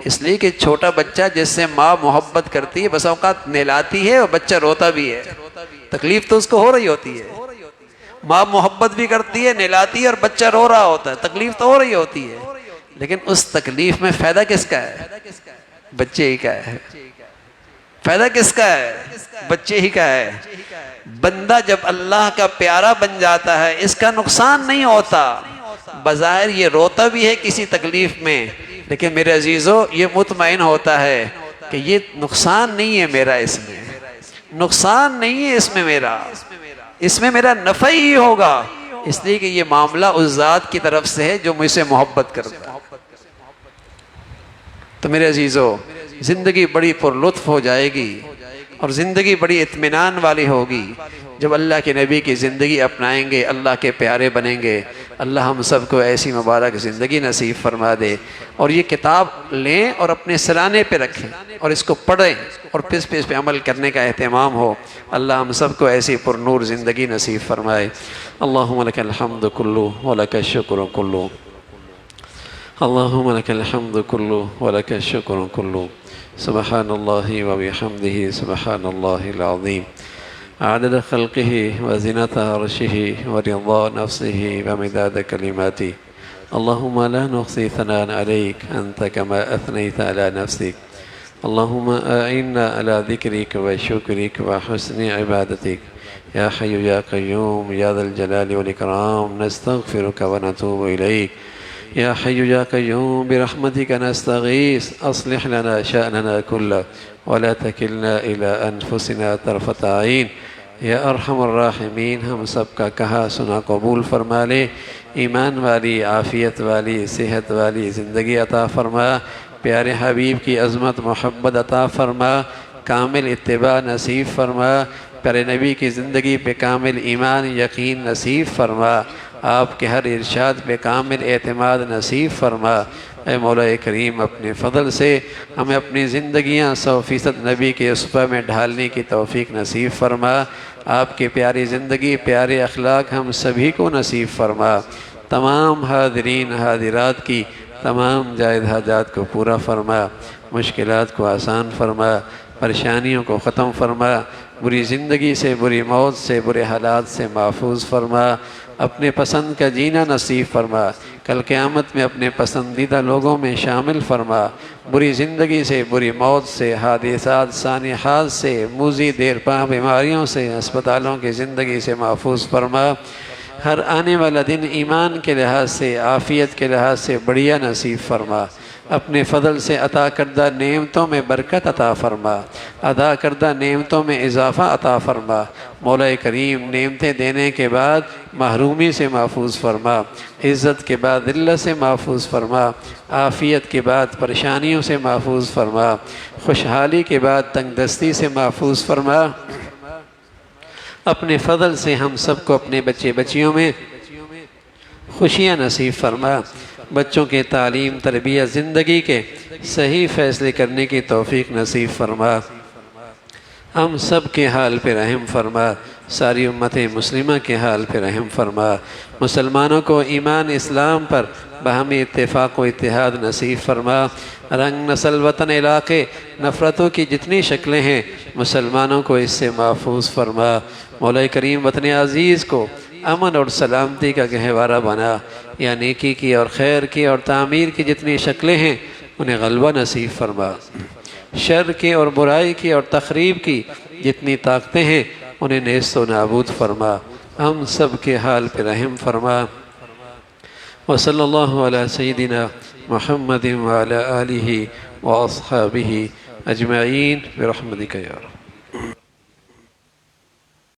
اس لیے کہ چھوٹا بچہ جس سے ماں محبت کرتی ہے بس اوقات نہلاتی ہے اور بچہ روتا بھی ہے، تکلیف تو اس کو ہو رہی ہوتی ہے. ماں محبت بھی کرتی ہے، نہلاتی ہے اور بچہ رو رہا ہوتا ہے، تکلیف تو ہو رہی ہوتی ہے، لیکن اس تکلیف میں فائدہ کس کا ہے؟ بچے ہی کا ہے. فائدہ کس کا ہے؟ بچے ہی کا ہے. بندہ جب اللہ کا پیارا بن جاتا ہے اس کا نقصان نہیں ہوتا. بظاہر یہ روتا بھی ہے کسی تکلیف میں لیکن میرے عزیزو یہ مطمئن ہوتا ہے کہ یہ نقصان نہیں ہے میرا، اس میں نقصان نہیں ہے، اس میں میرا نفع ہی ہوگا، اس لیے کہ یہ معاملہ اس ذات کی طرف سے ہے جو مجھ سے محبت کرتا ہے. تو میرے عزیزو زندگی بڑی پر لطف ہو جائے گی اور زندگی بڑی اطمینان والی ہوگی جب اللہ کے نبی کی زندگی اپنائیں گے، اللہ کے پیارے بنیں گے. اللہ ہم سب کو ایسی مبارک زندگی نصیب فرما دے اور یہ کتاب لیں اور اپنے سرانے پہ رکھیں اور اس کو پڑھیں اور پہ اس پہ عمل کرنے کا اہتمام ہو. اللہ ہم سب کو ایسی پر نور زندگی نصیب فرمائے. اللہم لک الحمد کلو ولک الشکر کلو، اللہم لک الحمد کلو ولک الشکر کلو، سبحان اللہ وبحمدہ سبحان اللہ العظیم، عدد خلقہ وزنۃ عرشہ ورضا نفسہ ومداد کلماتہ. اللہم لا نحصی ثناء علیک انت کما اثنیت علی نفسک. اللہم اعنا علی ذکرک وشکرک وحسن عبادتک. یا حی یا قیوم یا ذا الجلال والاکرام، نستغفرک ونتوب الیک. یا حی یا قیوم برحمتک نستغیث، اصلح لنا شأننا کلہ ولا تکلنا الی انفسنا طرفۃ عین. یا ارحم الراحمین ہم سب کا کہا سنا قبول فرما لے. ایمان والی، عافیت والی، صحت والی زندگی عطا فرما. پیارے حبیب کی عظمت محبت عطا فرما. کامل اتباع نصیب فرما. پیارے نبی کی زندگی پہ کامل ایمان یقین نصیب فرما. آپ کے ہر ارشاد پہ کامل اعتماد نصیب فرما. اے مولا کریم اپنے فضل سے ہمیں اپنی زندگیاں 100% نبی کے اسبہ میں ڈھالنے کی توفیق نصیب فرما. آپ کی پیاری زندگی، پیارے اخلاق ہم سبھی کو نصیب فرما. تمام حاضرین حاضرات کی تمام جائز حاجات کو پورا فرما. مشکلات کو آسان فرما، پریشانیوں کو ختم فرما. بری زندگی سے، بری موت سے، برے حالات سے محفوظ فرما. اپنے پسند کا جینا نصیب فرما. کل قیامت میں اپنے پسندیدہ لوگوں میں شامل فرما. بری زندگی سے، بری موت سے، حادثات سانحات سے، موذی دیرپا بیماریوں سے، ہسپتالوں کی زندگی سے محفوظ فرما. ہر آنے والا دن ایمان کے لحاظ سے، عافیت کے لحاظ سے بڑھیا نصیب فرما. اپنے فضل سے عطا کردہ نعمتوں میں برکت عطا فرما. عطا کردہ نعمتوں میں اضافہ عطا فرما. مولا کریم نعمتیں دینے کے بعد محرومی سے محفوظ فرما. عزت کے بعد ذلت سے محفوظ فرما. عافیت کے بعد پریشانیوں سے محفوظ فرما. خوشحالی کے بعد تنگ دستی سے محفوظ فرما. اپنے فضل سے ہم سب کو اپنے بچے بچیوں میں خوشیاں نصیب فرما. بچوں کے تعلیم، تربیت، زندگی کے صحیح فیصلے کرنے کی توفیق نصیب فرما. ہم سب کے حال پہ رحم فرما. ساری امت مسلمہ کے حال پہ رحم فرما، مسلمانوں کو ایمان اسلام پر باہمی اتفاق و اتحاد نصیب فرما، رنگ نسل وطن علاقے نفرتوں کی جتنی شکلیں ہیں مسلمانوں کو اس سے محفوظ فرما، مولا کریم وطن عزیز کو امن اور سلامتی کا گہوارہ بنا، یا نیکی کی اور خیر کی اور تعمیر کی جتنی شکلیں ہیں انہیں غلبہ نصیب فرما، شر کی اور برائی کی اور تخریب کی جتنی طاقتیں ہیں انہیں نیست و نابود فرما، ہم سب کے حال پہ رحم فرما۔ وصلی اللہ علی سیدنا محمد وعلی آلہ واصحابہ اجمعین برحمتک یا رب۔